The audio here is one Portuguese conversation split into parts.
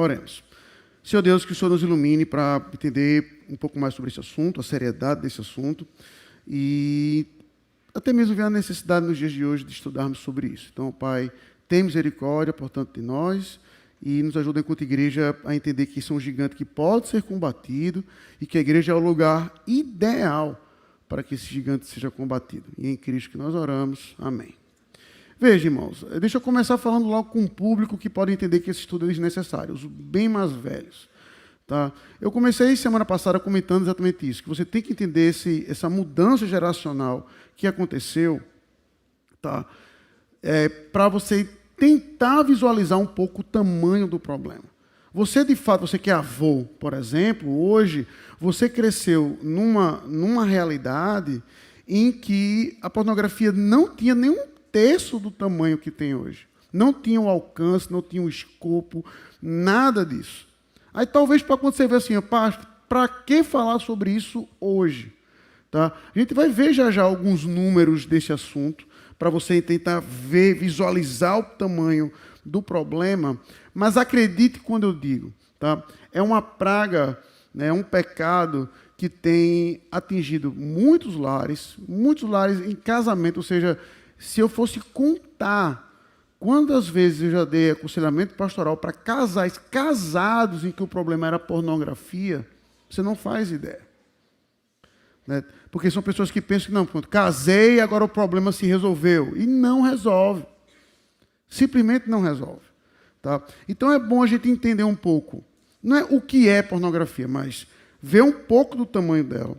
Oremos. Senhor Deus, que o Senhor nos ilumine para entender um pouco mais sobre esse assunto, a seriedade desse assunto, e até mesmo ver a necessidade nos dias de hoje de estudarmos sobre isso. Então, Pai, tem misericórdia, portanto, de nós, e nos ajuda enquanto igreja a entender que isso é um gigante que pode ser combatido e que a igreja é o lugar ideal para que esse gigante seja combatido. E é em Cristo que nós oramos. Amém. Veja, irmãos, deixa eu começar falando logo com o público que pode entender que esse estudo é desnecessário, os bem mais velhos. Tá? Eu comecei semana passada comentando exatamente isso, que você tem que entender essa mudança geracional que aconteceu, tá? Para você tentar visualizar um pouco o tamanho do problema. Você, de fato, você que é avô, por exemplo, hoje, você cresceu numa realidade em que a pornografia não tinha nenhum terço do tamanho que tem hoje. Não tinha o alcance, não tinha o escopo, nada disso. Aí talvez para quando você vê assim, para que falar sobre isso hoje? Tá? A gente vai ver já alguns números desse assunto, para você tentar ver, visualizar o tamanho do problema, mas acredite quando eu digo, tá? É uma praga, né, é um pecado que tem atingido muitos lares em casamento, ou seja, se eu fosse contar quantas vezes eu já dei aconselhamento pastoral para casais casados em que o problema era pornografia, você não faz ideia. Né? Porque são pessoas que pensam que não, pronto, casei, agora o problema se resolveu. E não resolve. Simplesmente não resolve. Tá? Então é bom a gente entender um pouco, não é o que é pornografia, mas ver um pouco do tamanho dela.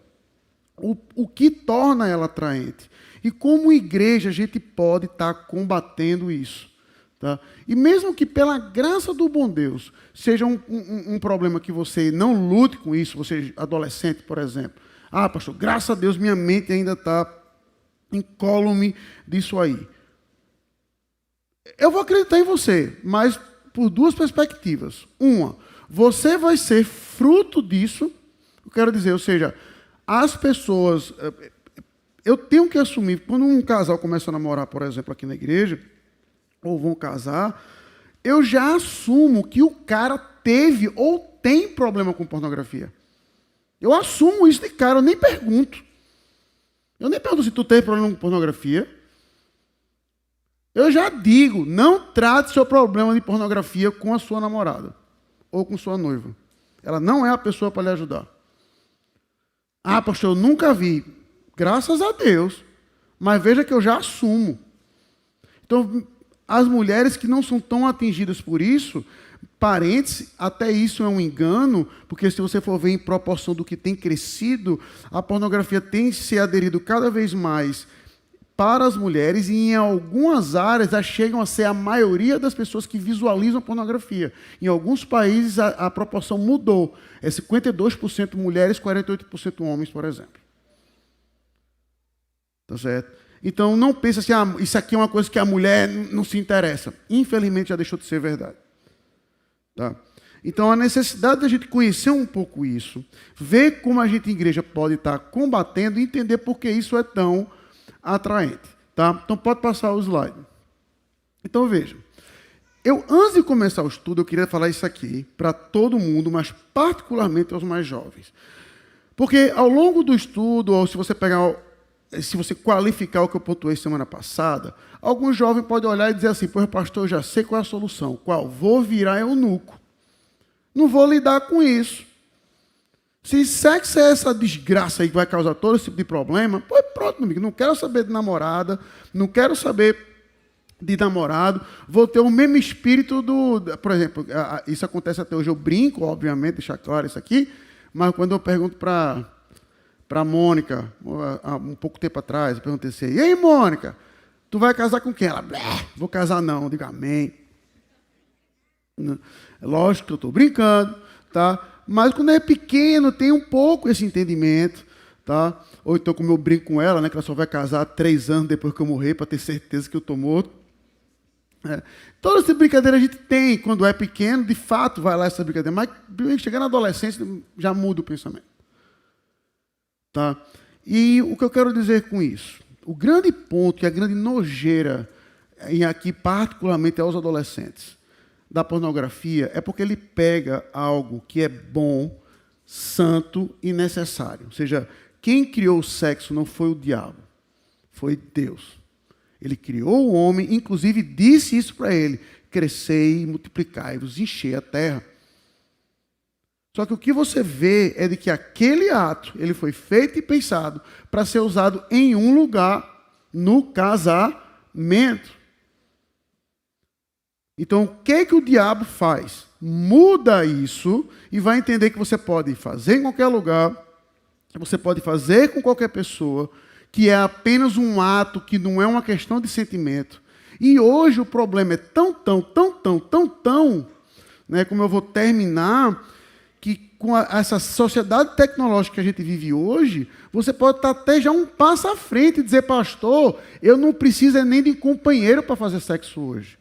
O que torna ela atraente. E como igreja a gente pode estar combatendo isso. Tá? E mesmo que pela graça do bom Deus seja um problema que você não lute com isso, você adolescente, por exemplo. Ah, pastor, graças a Deus minha mente ainda está incólume disso aí. Eu vou acreditar em você, mas por duas perspectivas. Uma, você vai ser fruto disso, eu quero dizer, ou seja, as pessoas... Eu tenho que assumir, quando um casal começa a namorar, por exemplo, aqui na igreja, ou vão casar, eu já assumo que o cara teve ou tem problema com pornografia. Eu assumo isso de cara, eu nem pergunto. Eu nem pergunto se tu tem problema com pornografia. Eu já digo, não trate seu problema de pornografia com a sua namorada ou com sua noiva. Ela não é a pessoa para lhe ajudar. Ah, pastor, eu nunca vi. Graças a Deus. Mas veja que eu já assumo. Então, as mulheres que não são tão atingidas por isso, parênteses, até isso é um engano, porque se você for ver em proporção do que tem crescido, a pornografia tem se aderido cada vez mais para as mulheres e em algumas áreas já chegam a ser a maioria das pessoas que visualizam pornografia. Em alguns países a proporção mudou. É 52% mulheres, 48% homens, por exemplo. Tá certo? Então não pense assim, isso aqui é uma coisa que a mulher não se interessa. Infelizmente já deixou de ser verdade. Tá? Então a necessidade da gente conhecer um pouco isso, ver como a gente, igreja, pode estar combatendo e entender por que isso é tão atraente. Tá? Então pode passar o slide. Então veja, antes de começar o estudo, eu queria falar isso aqui para todo mundo, mas particularmente aos mais jovens. Porque ao longo do estudo, ou se você qualificar o que eu pontuei semana passada, alguns jovens podem olhar e dizer assim, pois pastor, eu já sei qual é a solução. Qual? Vou virar eunuco. Não vou lidar com isso. Se sexo é essa desgraça aí que vai causar todo esse tipo de problema, pois pronto, meu amigo, não quero saber de namorada, não quero saber de namorado, vou ter o mesmo espírito por exemplo, isso acontece até hoje, eu brinco, obviamente, deixar claro isso aqui, mas quando eu pergunto para a Mônica, há um pouco tempo atrás, eu perguntei assim, e aí, Mônica, tu vai casar com quem? Ela, vou casar não, eu digo amém. Lógico que eu estou brincando, tá? Mas quando é pequeno, tem um pouco esse entendimento, tá? Ou então, como eu brinco com ela, né, que ela só vai casar 3 anos depois que eu morrer, para ter certeza que eu estou morto. Toda essa brincadeira a gente tem, quando é pequeno, de fato vai lá essa brincadeira, mas chegar na adolescência já muda o pensamento. Tá? E o que eu quero dizer com isso? O grande ponto, e a grande nojeira, e aqui particularmente aos adolescentes, da pornografia é porque ele pega algo que é bom, santo e necessário. Ou seja, quem criou o sexo não foi o diabo, foi Deus. Ele criou o homem, inclusive disse isso para ele: crescei e multiplicai-vos, enchei a terra. Só que o que você vê é de que aquele ato, ele foi feito e pensado para ser usado em um lugar, no casamento. Então, o que o diabo faz? Muda isso e vai entender que você pode fazer em qualquer lugar, você pode fazer com qualquer pessoa, que é apenas um ato, que não é uma questão de sentimento. E hoje o problema é tão, né, como eu vou terminar, que com essa sociedade tecnológica que a gente vive hoje, você pode estar até já um passo à frente e dizer: pastor, eu não preciso nem de companheiro para fazer sexo hoje.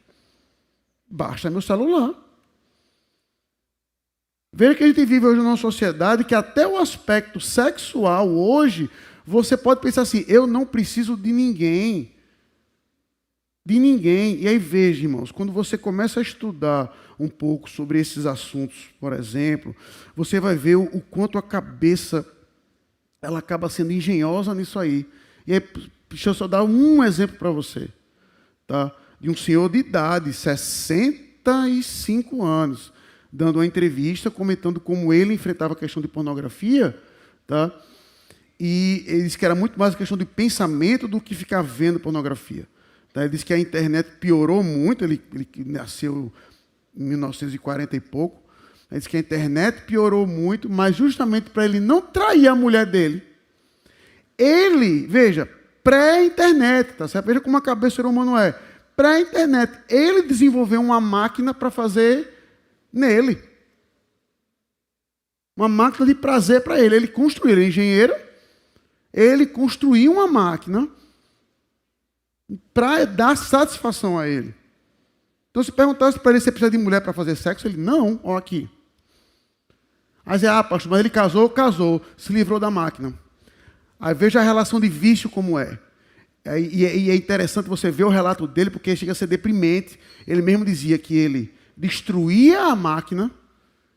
Basta meu celular. Veja que a gente vive hoje numa sociedade que até o aspecto sexual hoje, você pode pensar assim: eu não preciso de ninguém. De ninguém. E aí veja, irmãos, quando você começa a estudar um pouco sobre esses assuntos, por exemplo, você vai ver o quanto a cabeça ela acaba sendo engenhosa nisso aí. E aí, deixa eu só dar um exemplo para você, tá? De um senhor de idade, 65 anos, dando uma entrevista, comentando como ele enfrentava a questão de pornografia, tá? E ele disse que era muito mais a questão de pensamento do que ficar vendo pornografia. Tá? Ele disse que a internet piorou muito, ele nasceu em 1940 e pouco. Ele disse que a internet piorou muito, mas justamente para ele não trair a mulher dele. Ele, veja, pré-internet, tá certo? Veja como a cabeça do ser humano é. Pré-internet, ele desenvolveu uma máquina para fazer nele. Uma máquina de prazer para ele. Ele construiu, ele é engenheiro, ele construiu uma máquina para dar satisfação a ele. Então, se perguntasse para ele se precisa de mulher para fazer sexo, ele: não, ó aqui. Aí diz: pastor, mas ele casou, se livrou da máquina. Aí veja a relação de vício como é. E é interessante você ver o relato dele, porque chega a ser deprimente. Ele mesmo dizia que ele destruía a máquina,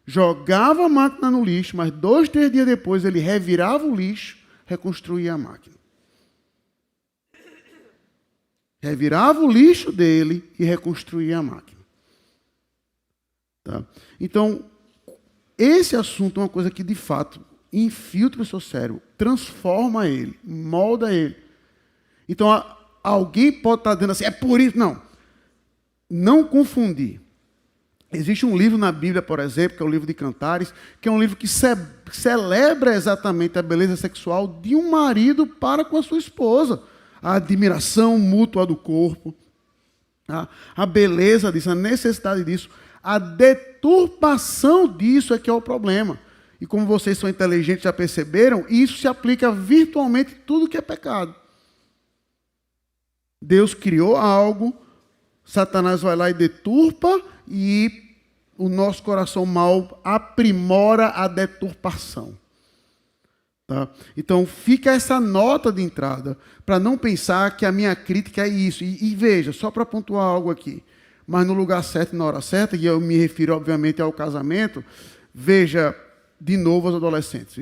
jogava a máquina no lixo, mas 2, 3 dias depois ele revirava o lixo, reconstruía a máquina. Revirava o lixo dele e reconstruía a máquina. Tá? Então, esse assunto é uma coisa que, de fato, infiltra o seu cérebro, transforma ele, molda ele. Então, alguém pode estar dizendo assim: é por isso. Não. Não confundir. Existe um livro na Bíblia, por exemplo, que é o livro de Cantares, que é um livro que celebra exatamente a beleza sexual de um marido para com a sua esposa. A admiração mútua do corpo, a beleza disso, a necessidade disso, a deturpação disso é que é o problema. E como vocês são inteligentes, já perceberam, isso se aplica virtualmente a tudo que é pecado. Deus criou algo, Satanás vai lá e deturpa, e o nosso coração mau aprimora a deturpação. Tá? Então, fica essa nota de entrada, para não pensar que a minha crítica é isso. E veja, só para pontuar algo aqui, mas no lugar certo e na hora certa, e eu me refiro, obviamente, ao casamento, veja, de novo, os adolescentes.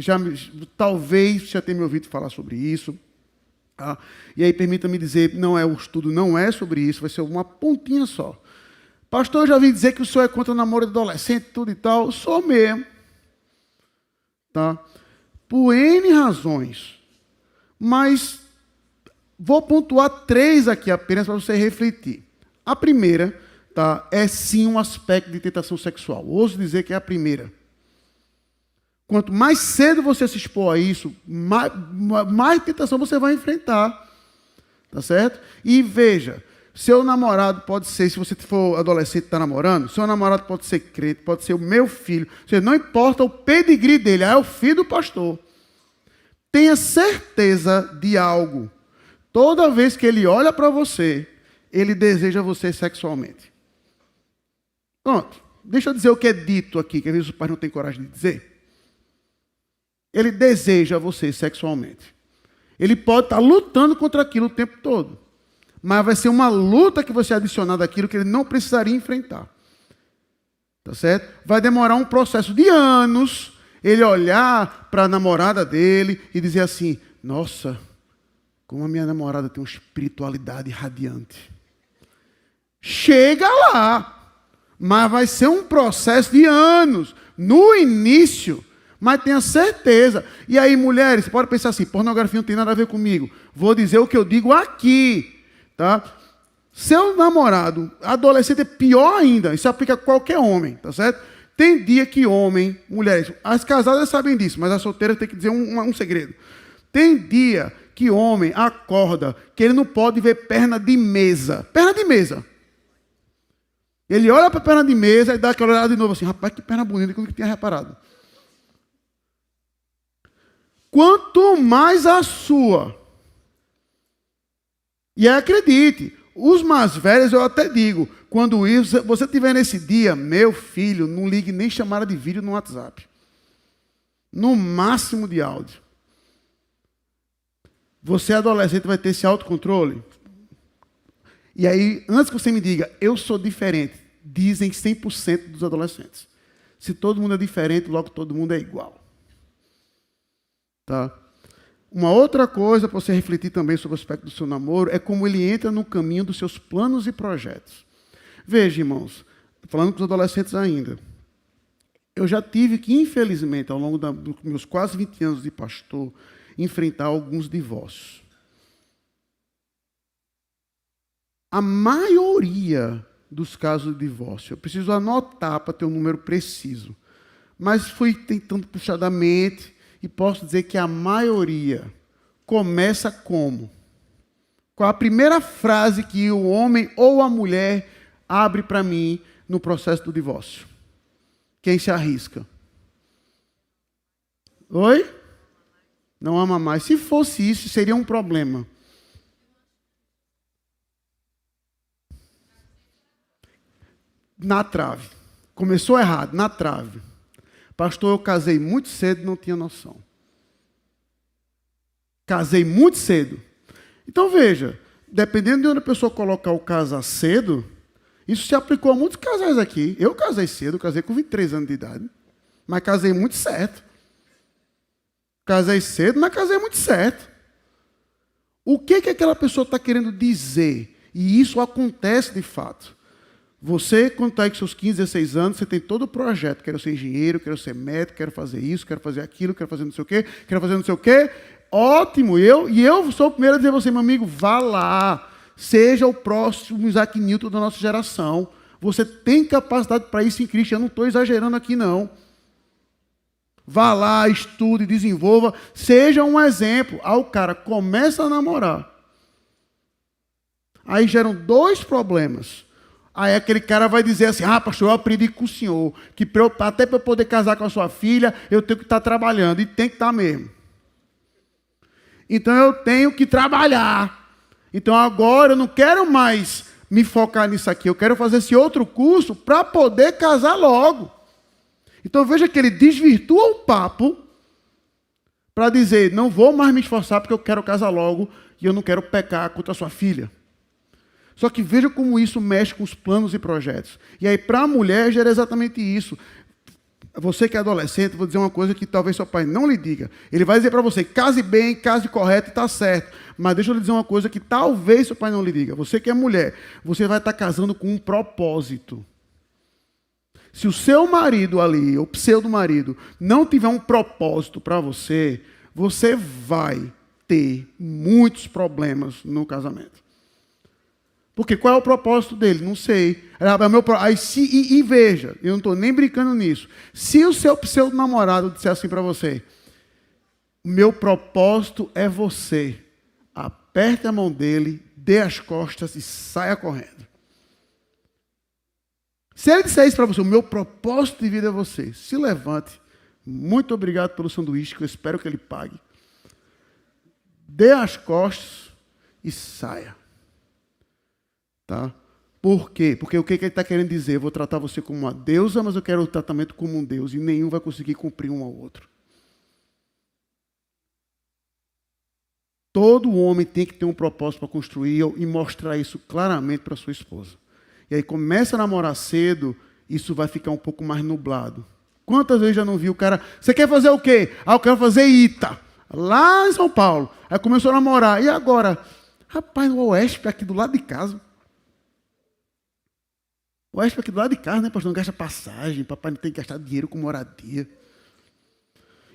Talvez já tenha me ouvido falar sobre isso. Tá? E aí, permita-me dizer, o estudo não é sobre isso, vai ser uma pontinha só. Pastor, eu já ouvi dizer que o senhor é contra o namoro de adolescente, tudo e tal. Sou mesmo. Tá? Por N razões. Mas vou pontuar 3 aqui apenas para você refletir. A primeira, tá, é sim um aspecto de tentação sexual. Ouso dizer que é a primeira. Quanto mais cedo você se expor a isso, mais tentação você vai enfrentar. Tá certo? E veja, seu namorado pode ser, se você for adolescente e está namorando, seu namorado pode ser crente, pode ser o meu filho. Não importa o pedigree dele, é o filho do pastor. Tenha certeza de algo. Toda vez que ele olha para você, ele deseja você sexualmente. Pronto. Deixa eu dizer o que é dito aqui, que às vezes os pais não têm coragem de dizer. Ele deseja você sexualmente. Ele pode estar lutando contra aquilo o tempo todo. Mas vai ser uma luta que você adicionar daquilo que ele não precisaria enfrentar. Tá certo? Vai demorar um processo de anos ele olhar para a namorada dele e dizer assim: nossa, como a minha namorada tem uma espiritualidade radiante. Chega lá, mas vai ser um processo de anos. No início, mas tenha certeza. E aí, mulheres, pode pensar assim: pornografia não tem nada a ver comigo. Vou dizer o que eu digo aqui, tá? Seu namorado, adolescente, é pior ainda. Isso aplica a qualquer homem, tá certo? Tem dia que homem, mulheres, as casadas sabem disso, mas as solteiras têm que dizer um segredo. Tem dia que homem acorda que ele não pode ver perna de mesa. Perna de mesa. Ele olha para a perna de mesa e dá aquela olhada de novo assim: rapaz, que perna bonita, que eu não tinha reparado. Quanto mais a sua. E acredite, os mais velhos eu até digo, quando você estiver nesse dia, meu filho, não ligue nem chamada de vídeo no WhatsApp. No máximo de áudio. Você adolescente vai ter esse autocontrole? E aí, antes que você me diga, eu sou diferente, dizem 100% dos adolescentes. Se todo mundo é diferente, logo todo mundo é igual. Tá? Uma outra coisa para você refletir também sobre o aspecto do seu namoro é como ele entra no caminho dos seus planos e projetos. Veja, irmãos, falando com os adolescentes ainda, eu já tive que, infelizmente, ao longo dos meus quase 20 anos de pastor, enfrentar alguns divórcios. A maioria dos casos de divórcio, eu preciso anotar para ter um número preciso, mas fui tentando puxar da mente e posso dizer que a maioria começa como? Qual a primeira frase que o homem ou a mulher abre para mim no processo do divórcio? Quem se arrisca? Oi? Não ama mais. Se fosse isso, seria um problema. Na trave. Começou errado, na trave. Pastor, eu casei muito cedo e não tinha noção. Casei muito cedo. Então veja, dependendo de onde a pessoa colocar o casar cedo, isso se aplicou a muitos casais aqui. Eu casei cedo, casei com 23 anos de idade, mas casei muito certo. Casei cedo, mas casei muito certo. O que aquela pessoa está querendo dizer? E isso acontece de fato. Você, quando está aí com seus 15, 16 anos, você tem todo o projeto. Quero ser engenheiro, quero ser médico, quero fazer isso, quero fazer aquilo, quero fazer não sei o quê, quero fazer não sei o quê. Ótimo, eu sou o primeiro a dizer a você, meu amigo, vá lá. Seja o próximo Isaac Newton da nossa geração. Você tem capacidade para isso em Cristo. Eu não estou exagerando aqui, não. Vá lá, estude, desenvolva. Seja um exemplo. Aí o cara começa a namorar. Aí geram dois problemas. Aí aquele cara vai dizer assim: ah, pastor, eu aprendi com o senhor que até para eu poder casar com a sua filha, eu tenho que estar trabalhando. E tem que estar mesmo. Então eu tenho que trabalhar. Então agora eu não quero mais me focar nisso aqui. Eu quero fazer esse outro curso para poder casar logo. Então veja que ele desvirtua o papo para dizer: não vou mais me esforçar porque eu quero casar logo e eu não quero pecar contra a sua filha. Só que veja como isso mexe com os planos e projetos. E aí, para a mulher, gera exatamente isso. Você que é adolescente, vou dizer uma coisa que talvez seu pai não lhe diga. Ele vai dizer para você: case bem, case correto e está certo. Mas deixa eu lhe dizer uma coisa que talvez seu pai não lhe diga. Você que é mulher, você vai estar casando com um propósito. Se o seu marido ali, o pseudo-marido, não tiver um propósito para você, você vai ter muitos problemas no casamento. Porque qual é o propósito dele? Não sei. E veja, eu não estou nem brincando nisso. Se o seu pseudo-namorado disser assim para você: meu propósito é você, aperte a mão dele, dê as costas e saia correndo. Se ele disser isso para você: o meu propósito de vida é você, se levante. Muito obrigado pelo sanduíche, que eu espero que ele pague. Dê as costas e saia. Tá? Por quê? Porque o que ele está querendo dizer? Eu vou tratar você como uma deusa, mas eu quero o tratamento como um Deus. E nenhum vai conseguir cumprir um ao outro. Todo homem tem que ter um propósito para construir e mostrar isso claramente para sua esposa. E aí começa a namorar cedo isso vai ficar um pouco mais nublado. Quantas vezes já não viu o cara, você quer fazer o quê? Ah, eu quero fazer ITA, lá em São Paulo. Aí começou a namorar. E agora? Rapaz, o Oeste aqui do lado de casa. O Oeste aqui do lado de casa, né, pastor? Não gasta passagem, papai não tem que gastar dinheiro com moradia.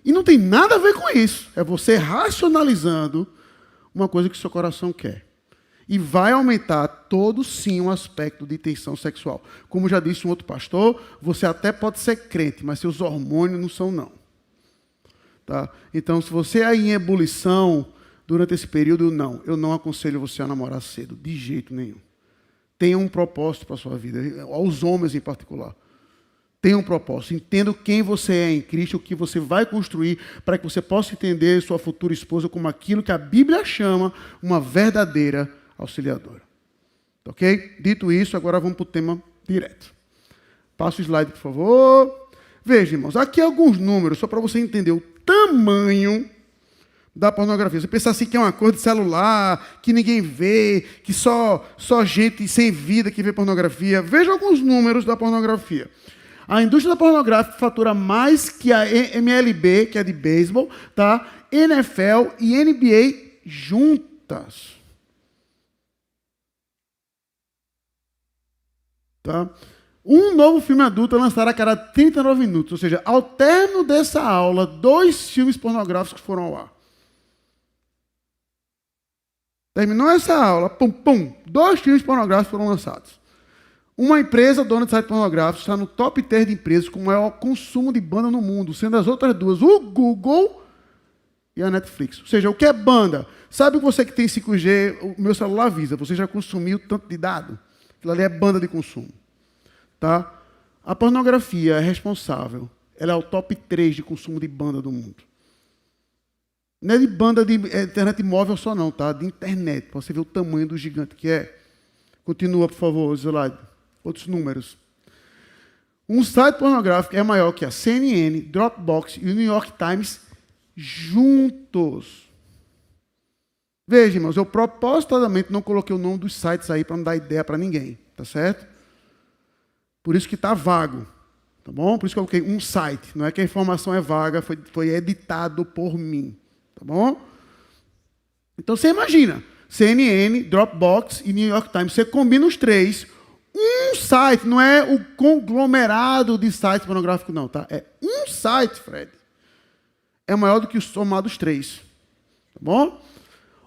E não tem nada a ver com isso. É você racionalizando uma coisa que seu coração quer. E vai aumentar todo, sim, um aspecto de tensão sexual. Como já disse um outro pastor, você até pode ser crente, mas seus hormônios não são, não. Tá? Então, se você é em ebulição durante esse período, não. Eu não aconselho você a namorar cedo, de jeito nenhum. Tenha um propósito para a sua vida, aos homens em particular. Tenha um propósito. Entenda quem você é em Cristo, o que você vai construir, para que você possa entender sua futura esposa como aquilo que a Bíblia chama uma verdadeira auxiliadora. Ok? Dito isso, agora vamos para o tema direto. Passa o slide, por favor. Veja, irmãos, aqui alguns números, só para você entender o tamanho da pornografia. Você pensa assim que é uma coisa de celular, que ninguém vê, que só gente sem vida que vê pornografia. Veja alguns números da pornografia. A indústria da pornografia fatura mais que a MLB, que é de beisebol, tá? NFL e NBA juntas. Tá? Um novo filme adulto é lançado a cada 39 minutos. Ou seja, ao término dessa aula, 2 filmes pornográficos foram ao ar. Terminou essa aula, 2 filmes pornográficos foram lançados. Uma empresa, dona de site pornográfico, está no top 10 de empresas com maior consumo de banda no mundo, sendo as outras duas o Google e a Netflix. Ou seja, o que é banda? Sabe você que tem 5G, o meu celular avisa, você já consumiu tanto de dado? Aquilo ali é banda de consumo. Tá? A pornografia é responsável, ela é o top 3 de consumo de banda do mundo. Não é de banda de internet móvel só não, tá? De internet, para você ver o tamanho do gigante que é. Continua, por favor, slide. Outros números. Um site pornográfico é maior que a CNN, Dropbox e o New York Times juntos. Veja, irmãos, eu propositadamente não coloquei o nome dos sites aí para não dar ideia para ninguém, tá certo? Por isso que está vago, tá bom? Por isso que eu coloquei um site. Não é que a informação é vaga, foi editado por mim, tá bom? Então você imagina, CNN, Dropbox e New York Times, você combina os 3. Um site, não é o conglomerado de sites pornográficos, não, tá? É um site, Fred. É maior do que os somados 3. Tá bom?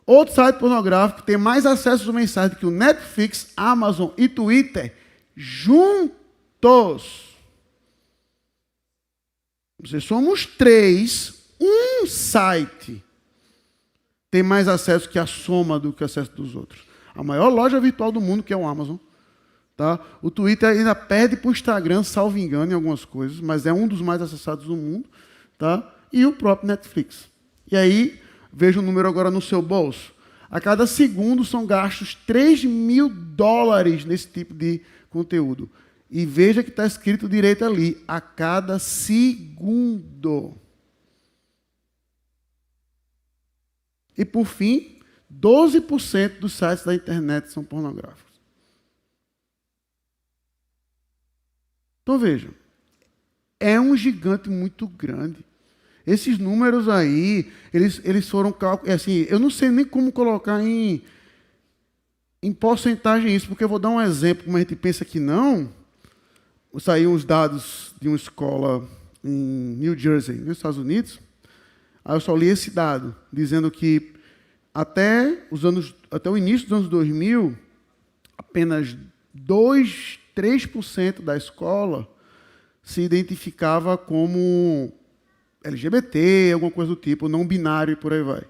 Outro site pornográfico tem mais acessos mensais do que o Netflix, Amazon e Twitter juntos. Se somos 3, um site tem mais acesso que a soma do que o acesso dos outros. A maior loja virtual do mundo, que é o Amazon. Tá? O Twitter ainda perde para o Instagram, salvo engano, em algumas coisas, mas é um dos mais acessados do mundo. Tá? E o próprio Netflix. E aí, veja o número agora no seu bolso. A cada segundo são gastos $3.000 nesse tipo de conteúdo. E veja que está escrito direito ali, a cada segundo. E, por fim, 12% dos sites da internet são pornográficos. Então, vejam, é um gigante muito grande. Esses números aí, eles foram calculados. Assim, eu não sei nem como colocar em porcentagem isso, porque eu vou dar um exemplo, como a gente pensa que não. Saíram os dados de uma escola em New Jersey, nos Estados Unidos. Aí eu só li esse dado, dizendo que até o início dos anos 2000, apenas 3% da escola se identificava como LGBT, alguma coisa do tipo, não binário e por aí vai.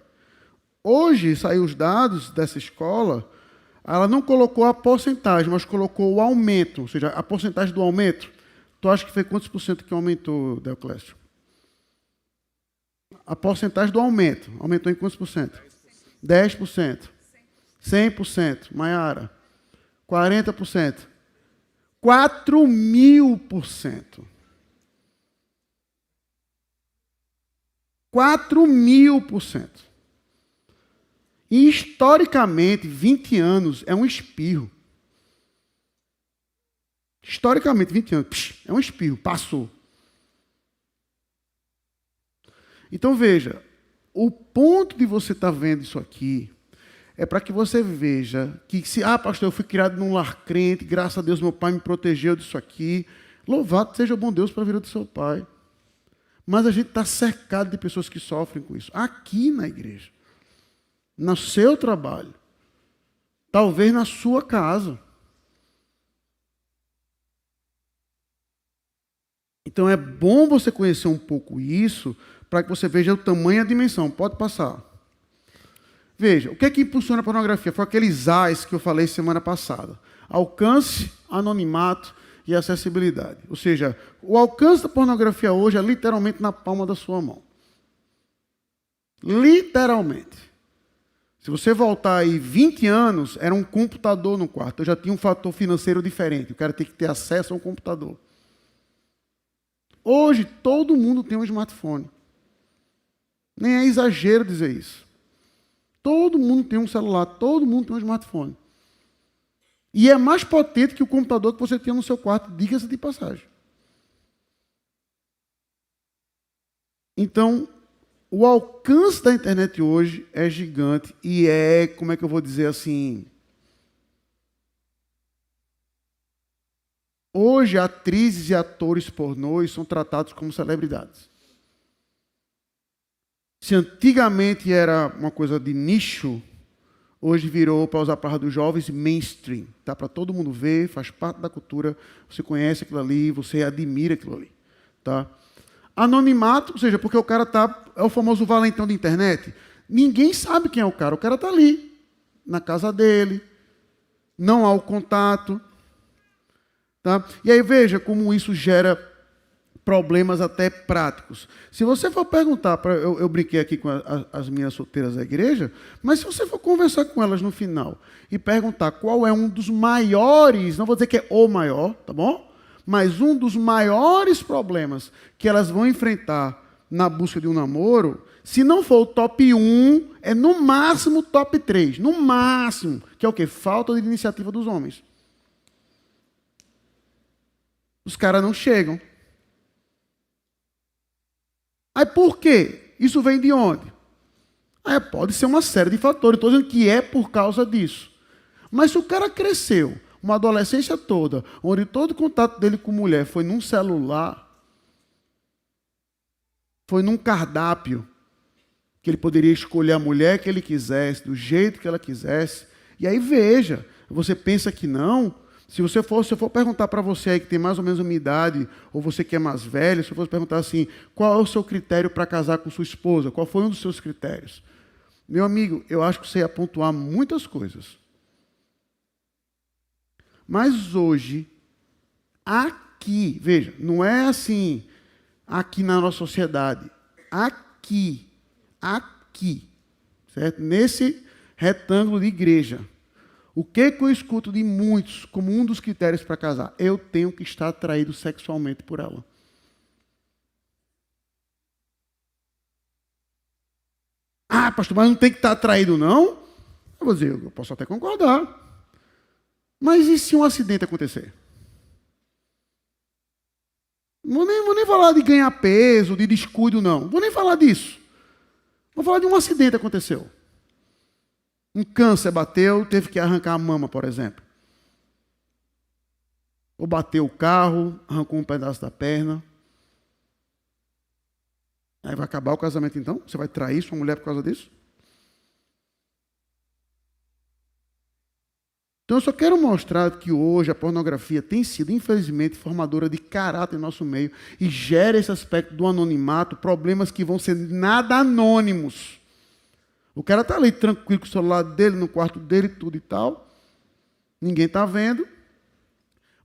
Hoje, saiu os dados dessa escola, ela não colocou a porcentagem, mas colocou o aumento, ou seja, a porcentagem do aumento. Tu acha que foi quantos por cento que aumentou, Deoclésio? A porcentagem do aumento. Aumentou em quantos por cento? 10%. 100%. Maiara. 40%. 4.000%. 4.000%. E, historicamente, 20 anos é um espirro. Historicamente, 20 anos. É um espirro, passou. Então, veja, o ponto de você estar vendo isso aqui é para que você veja que se, pastor, eu fui criado num lar crente, graças a Deus meu pai me protegeu disso aqui. Louvado seja o bom Deus para a vida do seu pai. Mas a gente está cercado de pessoas que sofrem com isso. Aqui na igreja. No seu trabalho. Talvez na sua casa. Então é bom você conhecer um pouco isso para que você veja o tamanho e a dimensão. Pode passar. Veja, o que é que impulsiona a pornografia? Foi aqueles A's que eu falei semana passada. Alcance, anonimato e acessibilidade. Ou seja, o alcance da pornografia hoje é literalmente na palma da sua mão. Literalmente. Se você voltar aí 20 anos, era um computador no quarto. Eu já tinha um fator financeiro diferente. O cara tem que ter acesso a um computador. Hoje, todo mundo tem um smartphone. Nem é exagero dizer isso. Todo mundo tem um celular, todo mundo tem um smartphone. E é mais potente que o computador que você tinha no seu quarto, diga-se de passagem. Então, o alcance da internet hoje é gigante e é, como é que eu vou dizer assim... Hoje, atrizes e atores pornôs são tratados como celebridades. Se antigamente era uma coisa de nicho, hoje virou, para usar a palavra dos jovens, mainstream. Tá? Para todo mundo ver, faz parte da cultura, você conhece aquilo ali, você admira aquilo ali. Tá? Anonimato, ou seja, porque o cara é o famoso valentão da internet. Ninguém sabe quem é o cara está ali, na casa dele, não há o contato. Tá? E aí veja como isso gera problemas até práticos. Se você for perguntar, eu brinquei aqui com as minhas solteiras da igreja, mas se você for conversar com elas no final e perguntar qual é um dos maiores, não vou dizer que é o maior, tá bom? Mas um dos maiores problemas que elas vão enfrentar na busca de um namoro, se não for o top 1, é no máximo o top 3. No máximo. Que é o quê? Falta de iniciativa dos homens. Os caras não chegam. Aí por quê? Isso vem de onde? Pode ser uma série de fatores. Estou dizendo que é por causa disso. Mas se o cara cresceu uma adolescência toda, onde todo o contato dele com mulher foi num celular, foi num cardápio, que ele poderia escolher a mulher que ele quisesse, do jeito que ela quisesse. E aí veja, você pensa que não... Se eu for perguntar para você aí que tem mais ou menos a minha idade, ou você que é mais velho, se eu fosse perguntar assim, qual é o seu critério para casar com sua esposa? Qual foi um dos seus critérios? Meu amigo, eu acho que você ia pontuar muitas coisas. Mas hoje, aqui, veja, não é assim, aqui na nossa sociedade, aqui, certo? Nesse retângulo de igreja. O que eu escuto de muitos como um dos critérios para casar? Eu tenho que estar atraído sexualmente por ela. Pastor, mas não tem que estar atraído, não? Eu vou dizer, eu posso até concordar. Mas e se um acidente acontecer? Vou nem falar de ganhar peso, de descuido, não. Vou nem falar disso. Vou falar de um acidente que aconteceu. Um câncer bateu, teve que arrancar a mama, por exemplo. Ou bateu o carro, arrancou um pedaço da perna. Aí vai acabar o casamento então? Você vai trair sua mulher por causa disso? Então eu só quero mostrar que hoje a pornografia tem sido, infelizmente, formadora de caráter em nosso meio e gera esse aspecto do anonimato, problemas que vão ser nada anônimos. O cara está ali tranquilo com o celular dele, no quarto dele, tudo e tal. Ninguém está vendo.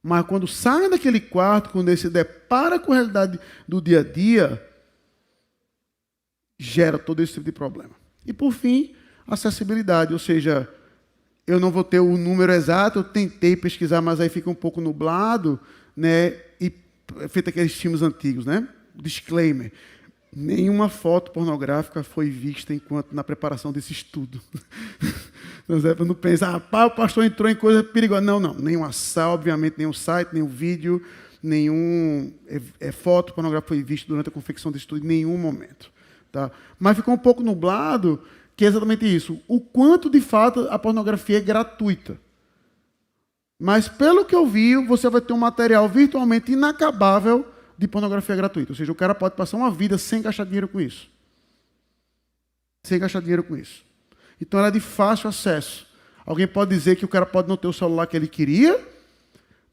Mas quando sai daquele quarto, quando ele se depara com a realidade do dia a dia, gera todo esse tipo de problema. E, por fim, acessibilidade. Ou seja, eu não vou ter o número exato, eu tentei pesquisar, mas aí fica um pouco nublado, né? E feito aqueles filmes antigos, né? Disclaimer. Nenhuma foto pornográfica foi vista enquanto na preparação desse estudo. Você não pensa, rapaz, o pastor entrou em coisa perigosa. Não, não. Nenhum assalto, obviamente, nenhum site, nenhum vídeo, nenhum foto pornográfica foi visto durante a confecção desse estudo em nenhum momento. Tá? Mas ficou um pouco nublado, que é exatamente isso. O quanto, de fato, a pornografia é gratuita. Mas, pelo que eu vi, você vai ter um material virtualmente inacabável de pornografia gratuita. Ou seja, o cara pode passar uma vida sem gastar dinheiro com isso. Sem gastar dinheiro com isso. Então, ela é de fácil acesso. Alguém pode dizer que o cara pode não ter o celular que ele queria,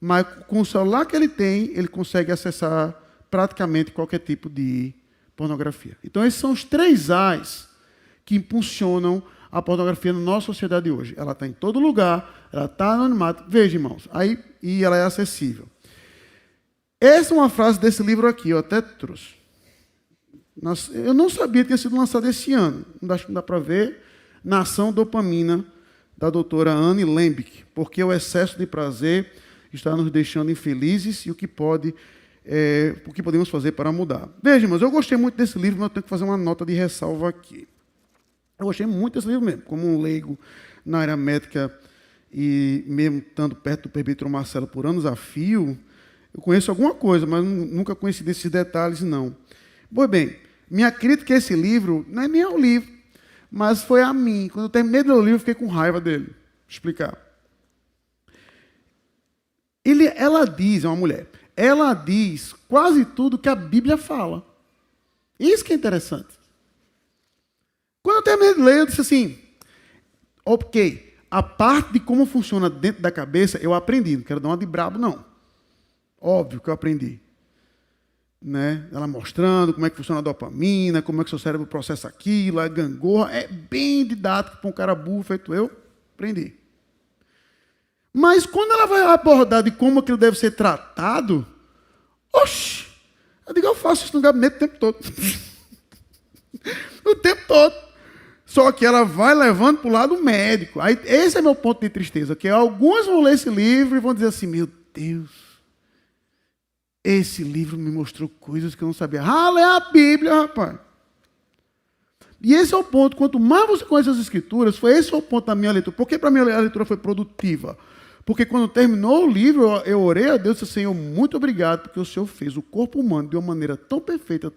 mas com o celular que ele tem, ele consegue acessar praticamente qualquer tipo de pornografia. Então, esses são os 3 A's que impulsionam a pornografia na nossa sociedade hoje. Ela está em todo lugar, ela está anonimato. Veja, irmãos, e ela é acessível. Essa é uma frase desse livro aqui, eu até trouxe. Eu não sabia que tinha sido lançado esse ano. Acho que não dá para ver. Nação Dopamina, da doutora Anne Lembick. Porque o excesso de prazer está nos deixando infelizes e o que podemos fazer para mudar. Veja, irmãos, eu gostei muito desse livro, mas eu tenho que fazer uma nota de ressalva aqui. Eu gostei muito desse livro mesmo, como um leigo na área médica e mesmo estando perto do presbítero Marcelo por anos a fio, eu conheço alguma coisa, mas nunca conheci desses detalhes, não. Pois bem, minha crítica a esse livro não é nem ao livro, mas foi a mim. Quando eu terminei de ler o livro, eu fiquei com raiva dele. Vou explicar. Ela diz, é uma mulher, ela diz quase tudo que a Bíblia fala. Isso que é interessante. Quando eu terminei de ler, eu disse assim, ok, a parte de como funciona dentro da cabeça, eu aprendi, não quero dar uma de brabo, não. Óbvio que eu aprendi. Né? Ela mostrando como é que funciona a dopamina, como é que seu cérebro processa aquilo, a gangorra, é bem didático para um cara burro feito eu, aprendi. Mas quando ela vai abordar de como aquilo deve ser tratado, oxi, eu digo, eu faço isso no gabinete o tempo todo. O tempo todo. Só que ela vai levando para o lado médico. Aí, esse é meu ponto de tristeza, que alguns vão ler esse livro e vão dizer assim, meu Deus, esse livro me mostrou coisas que eu não sabia. Lê a Bíblia, rapaz. E esse é o ponto, quanto mais você conhece as Escrituras, esse o ponto da minha leitura. Por que para mim a leitura foi produtiva? Porque quando terminou o livro, eu orei a Deus e disse, Senhor, muito obrigado, porque o Senhor fez o corpo humano de uma maneira tão perfeita,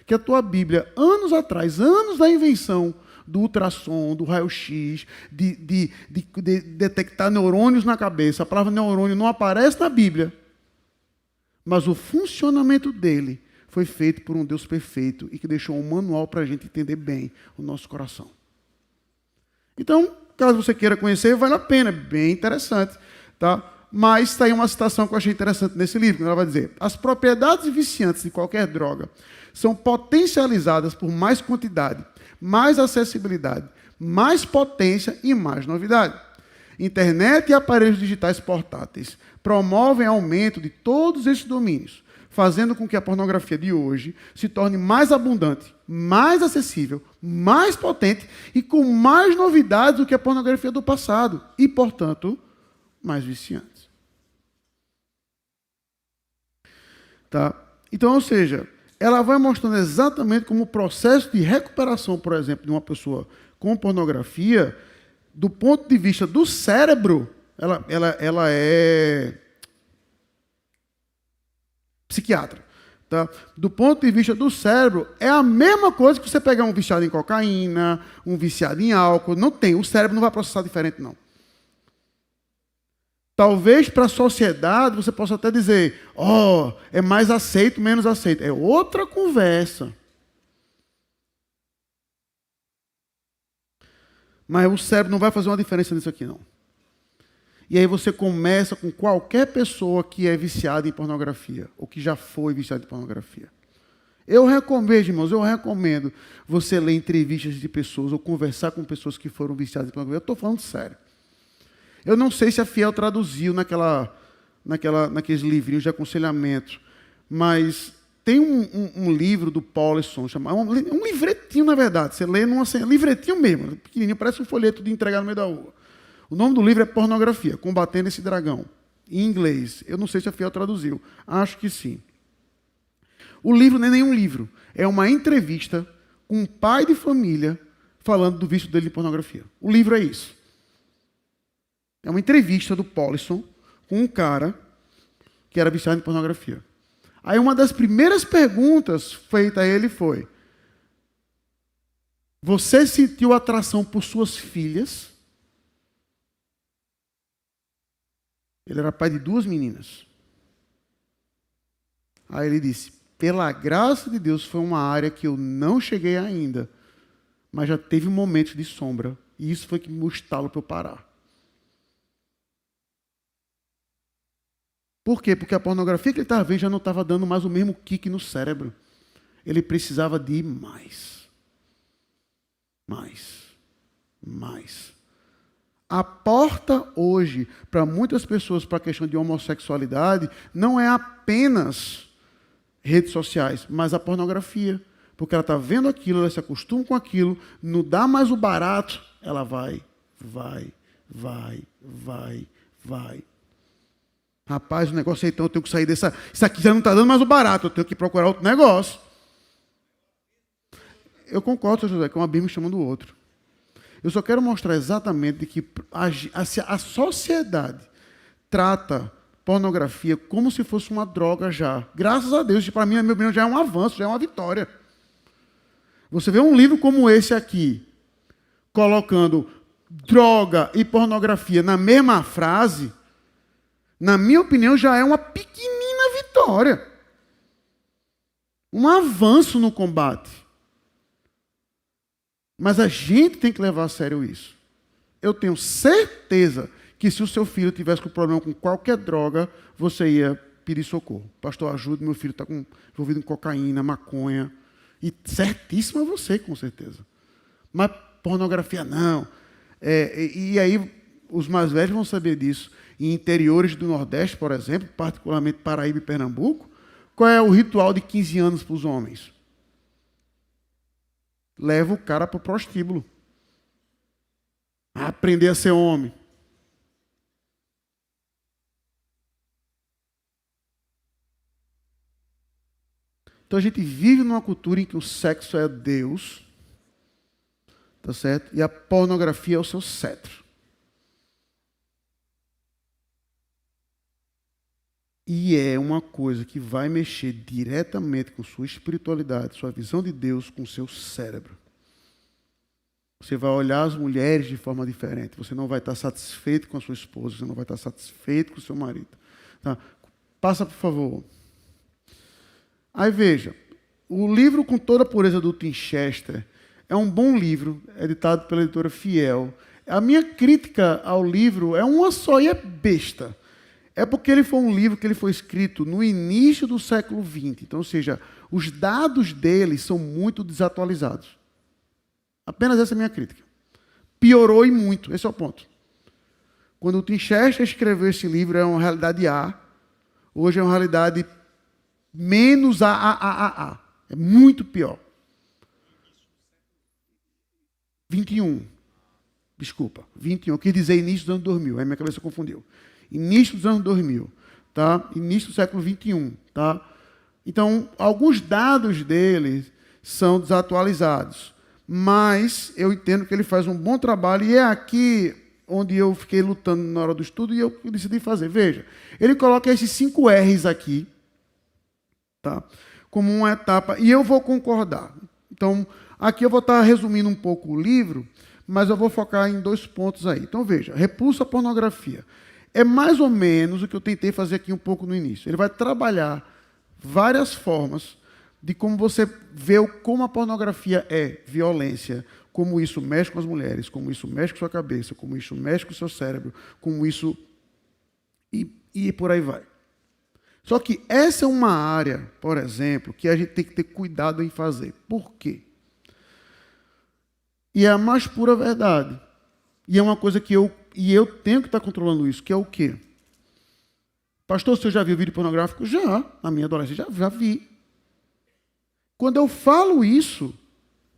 que a tua Bíblia, anos atrás, anos da invenção do ultrassom, do raio-x, de detectar neurônios na cabeça, a palavra neurônio não aparece na Bíblia, mas o funcionamento dele foi feito por um Deus perfeito e que deixou um manual para a gente entender bem o nosso coração. Então, caso você queira conhecer, vale a pena, é bem interessante. Tá? Mas está aí uma citação que eu achei interessante nesse livro, ela vai dizer, as propriedades viciantes de qualquer droga são potencializadas por mais quantidade, mais acessibilidade, mais potência e mais novidade. Internet e aparelhos digitais portáteis promovem aumento de todos esses domínios, fazendo com que a pornografia de hoje se torne mais abundante, mais acessível, mais potente e com mais novidades do que a pornografia do passado e, portanto, mais viciante. Tá? Então, ou seja, ela vai mostrando exatamente como o processo de recuperação, por exemplo, de uma pessoa com pornografia, do ponto de vista do cérebro, ela é psiquiatra. Tá? Do ponto de vista do cérebro, é a mesma coisa que você pegar um viciado em cocaína, um viciado em álcool. Não tem, o cérebro não vai processar diferente, não. Talvez para a sociedade você possa até dizer, é mais aceito, menos aceito. É outra conversa. Mas o cérebro não vai fazer uma diferença nisso aqui, não. E aí você começa com qualquer pessoa que é viciada em pornografia, ou que já foi viciada em pornografia. Eu recomendo você ler entrevistas de pessoas, ou conversar com pessoas que foram viciadas em pornografia. Eu estou falando sério. Eu não sei se a Fiel traduziu naqueles livrinhos de aconselhamento, mas tem um livro do Paulson, chamado, um livretinho, na verdade. Você lê livretinho mesmo, pequenininho, parece um folheto de entregar no meio da rua. O nome do livro é Pornografia, Combatendo esse Dragão, em inglês. Eu não sei se a Fiel traduziu, acho que sim. O livro não é nenhum livro, é uma entrevista com um pai de família falando do vício dele em pornografia. O livro é isso. É uma entrevista do Paulson com um cara que era viciado em pornografia. Aí uma das primeiras perguntas feitas a ele foi: você sentiu atração por suas filhas? Ele era pai de 2 meninas. Aí ele disse: pela graça de Deus, foi uma área que eu não cheguei ainda, mas já teve momentos de sombra. E isso foi que me estalo para eu parar. Por quê? Porque a pornografia que ele estava vendo já não estava dando mais o mesmo kick no cérebro. Ele precisava de mais. Mais. A porta hoje, para muitas pessoas, para a questão de homossexualidade, não é apenas redes sociais, mas a pornografia. Porque ela está vendo aquilo, ela se acostuma com aquilo, não dá mais o barato, ela vai. Rapaz, o negócio aí, então eu tenho que sair dessa... Isso aqui já não está dando mais o barato, eu tenho que procurar outro negócio. Eu concordo, José, que um abismo chamando o outro. Eu só quero mostrar exatamente que a sociedade trata pornografia como se fosse uma droga já. Graças a Deus, para mim, na minha opinião, já é um avanço, já é uma vitória. Você vê um livro como esse aqui, colocando droga e pornografia na mesma frase, na minha opinião, já é uma pequenina vitória. Um avanço no combate. Mas a gente tem que levar a sério isso. Eu tenho certeza que se o seu filho tivesse com problema com qualquer droga, você ia pedir socorro. Pastor, ajude, meu filho está envolvido em cocaína, maconha. E certíssimo é você, com certeza. Mas pornografia não. E aí os mais velhos vão saber disso. Em interiores do Nordeste, por exemplo, particularmente Paraíba e Pernambuco, qual é o ritual de 15 anos para os homens? Leva o cara para o prostíbulo. A aprender a ser homem. Então a gente vive numa cultura em que o sexo é Deus, tá certo? E a pornografia é o seu cetro. E é uma coisa que vai mexer diretamente com sua espiritualidade, sua visão de Deus, com seu cérebro. Você vai olhar as mulheres de forma diferente. Você não vai estar satisfeito com a sua esposa, você não vai estar satisfeito com o seu marido. Tá? Passa, por favor. Aí veja, o livro Com Toda a Pureza do Tim Chester é um bom livro, editado pela editora Fiel. A minha crítica ao livro é uma só e é besta. É porque ele foi um livro que ele foi escrito no início do século XX. Então, ou seja, os dados dele são muito desatualizados. Apenas essa é a minha crítica. Piorou e muito, esse é o ponto. Quando o Tim Chester escreveu esse livro, é uma realidade A. Hoje é uma realidade menos A. É muito pior. 21. Desculpa, 21. Eu quis dizer início dos anos 2000, aí minha cabeça confundiu. Início dos anos 2000, tá? Início do século 21, tá? Então, alguns dados dele são desatualizados, mas eu entendo que ele faz um bom trabalho e é aqui onde eu fiquei lutando na hora do estudo e eu decidi fazer. Veja, ele coloca esses 5 R's aqui, tá? Como uma etapa, e eu vou concordar. Então, aqui eu vou estar resumindo um pouco o livro, mas eu vou focar em 2 pontos aí. Então, veja, repulsa à pornografia. É mais ou menos o que eu tentei fazer aqui um pouco no início. Ele vai trabalhar várias formas de como você vê como a pornografia é violência, como isso mexe com as mulheres, como isso mexe com a sua cabeça, como isso mexe com o seu cérebro, como isso... E por aí vai. Só que essa é uma área, por exemplo, que a gente tem que ter cuidado em fazer. Por quê? E é a mais pura verdade. E é uma coisa que eu tenho que estar controlando isso, que é o quê? Pastor, você já viu vídeo pornográfico? Já, na minha adolescência, já vi. Quando eu falo isso,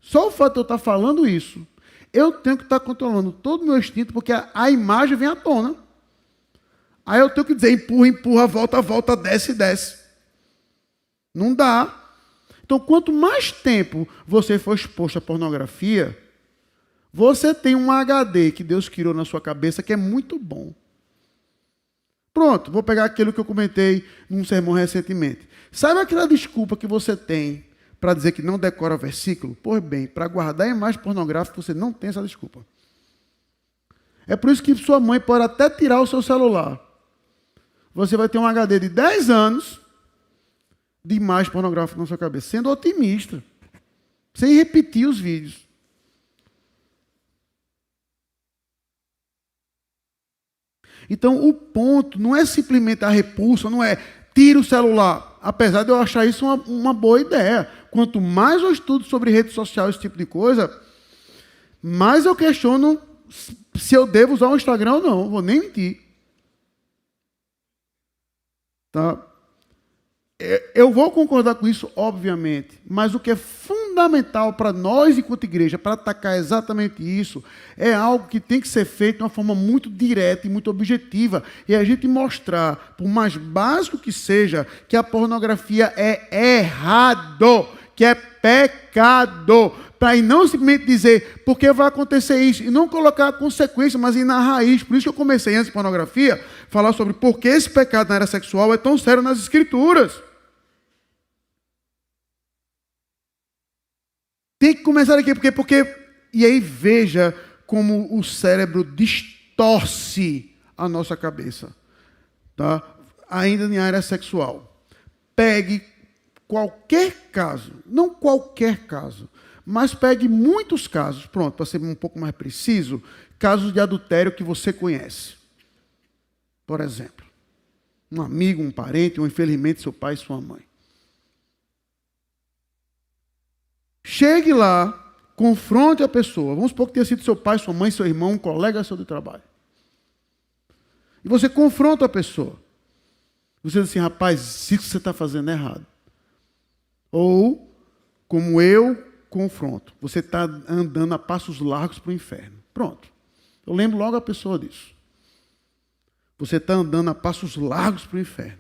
só o fato de eu estar falando isso, eu tenho que estar controlando todo o meu instinto, porque a imagem vem à tona. Aí eu tenho que dizer, empurra, empurra, volta, volta, desce, desce. Não dá. Então, quanto mais tempo você for exposto à pornografia, Você tem um HD que Deus criou na sua cabeça que é muito bom. Pronto, vou pegar aquilo que eu comentei num sermão recentemente. Sabe aquela desculpa que você tem para dizer que não decora versículo? Pois bem, para guardar imagem pornográfica, você não tem essa desculpa. É por isso que sua mãe pode até tirar o seu celular. Você vai ter um HD de 10 anos de imagem pornográfica na sua cabeça, sendo otimista, sem repetir os vídeos. Então, o ponto não é simplesmente a repulsa, não é tira o celular. Apesar de eu achar isso uma boa ideia. Quanto mais eu estudo sobre rede social, esse tipo de coisa, mais eu questiono se eu devo usar o Instagram ou não. Vou nem mentir. Tá? Eu vou concordar com isso, obviamente, mas o que é fundamental para nós, enquanto igreja, para atacar exatamente isso, é algo que tem que ser feito de uma forma muito direta e muito objetiva. E a gente mostrar, por mais básico que seja, que a pornografia é errado, que é pecado. Para não simplesmente dizer, porque vai acontecer isso, e não colocar a consequência, mas ir na raiz. Por isso que eu comecei antes de pornografia, falar sobre por que esse pecado na área sexual é tão sério nas Escrituras. Tem que começar aqui, porque e aí veja como o cérebro distorce a nossa cabeça. Tá? Ainda em área sexual. Pegue qualquer caso, não qualquer caso, mas pegue muitos casos, pronto, para ser um pouco mais preciso, casos de adultério que você conhece. Por exemplo, um amigo, um parente, ou infelizmente seu pai e sua mãe. Chegue lá, confronte a pessoa. Vamos supor que tenha sido seu pai, sua mãe, seu irmão, um colega seu de trabalho. E você confronta a pessoa. Você diz assim, rapaz, isso que você está fazendo é errado. Ou, como eu confronto, você está andando a passos largos para o inferno. Pronto. Eu lembro logo a pessoa disso. Você está andando a passos largos para o inferno.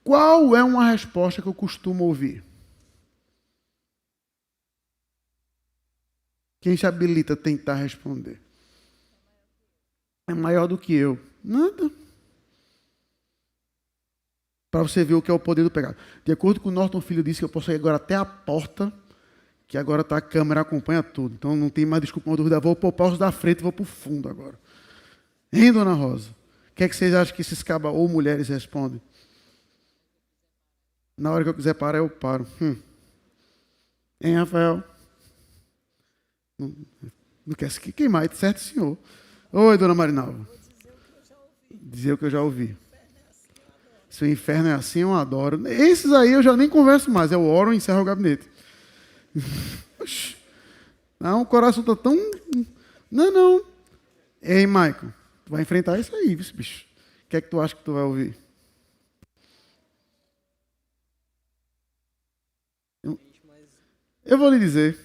Qual é uma resposta que eu costumo ouvir? Quem se habilita a tentar responder? É maior do que eu. Nada. Para você ver o que é o poder do pecado. De acordo com o Norton Filho disse que eu posso ir agora até a porta, que agora tá, a câmera acompanha tudo. Então não tem mais desculpa, uma dúvida. Vou poupar os da frente e vou para o fundo agora. Hein, dona Rosa? O que é que vocês acham que esses cabas ou mulheres respondem? Na hora que eu quiser parar, eu paro. Hein, Rafael? Não quer se queimar, certo, senhor? Oi, dona Marinalva. Dizer o que eu já ouvi. Se o inferno é assim, eu adoro. Esses aí eu já nem converso mais. Eu oro e encerro o gabinete. Não, o coração está tão... Não. Ei, Michael, tu vai enfrentar isso aí, bicho. O que é que tu acha que tu vai ouvir? Eu vou lhe dizer.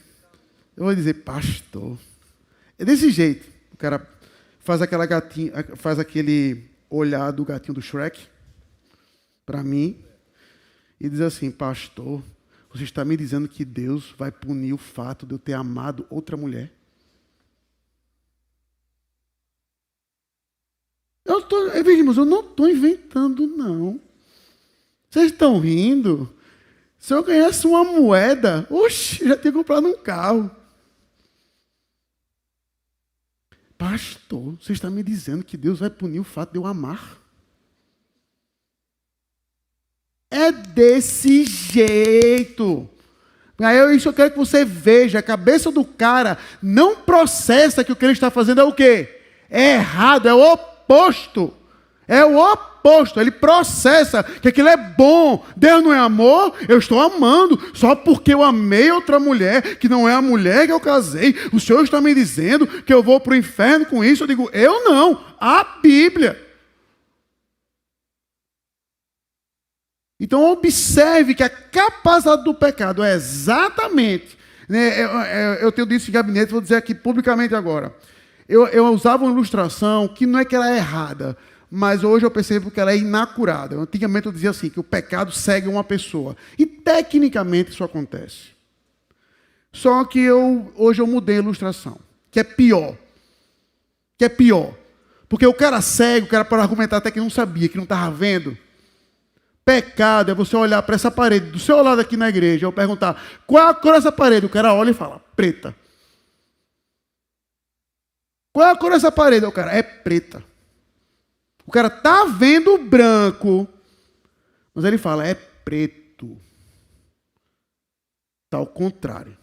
Pastor. É desse jeito. O cara faz aquela gatinha, faz aquele olhar do gatinho do Shrek para mim e diz assim, pastor, você está me dizendo que Deus vai punir o fato de eu ter amado outra mulher? Irmãos, eu não estou inventando, não. Vocês estão rindo? Se eu ganhasse uma moeda, já tinha comprado um carro. Pastor, você está me dizendo que Deus vai punir o fato de eu amar? É desse jeito. Isso eu quero que você veja. A cabeça do cara não processa que o que ele está fazendo é o quê? É errado, é o oposto. É o oposto. Ele processa que aquilo é bom. Deus não é amor, eu estou amando. Só porque eu amei outra mulher, que não é a mulher que eu casei. O Senhor está me dizendo que eu vou para o inferno com isso. Eu digo, eu não. A Bíblia. Então, observe que a capacidade do pecado é exatamente... eu tenho dito em gabinete, vou dizer aqui publicamente agora. Eu usava uma ilustração que não é que ela é errada, mas hoje eu percebo que ela é inacurada. Antigamente eu dizia assim, que o pecado segue uma pessoa. E tecnicamente isso acontece. Só que hoje eu mudei a ilustração, que é pior. Que é pior. Porque o cara cego, o cara pode argumentar até que não sabia, que não estava vendo. Pecado é você olhar para essa parede, do seu lado aqui na igreja, eu perguntar, qual a cor dessa parede? O cara olha e fala, preta. Qual é a cor dessa parede? O cara, é preta. O cara está vendo branco, mas ele fala, é preto. Está ao contrário.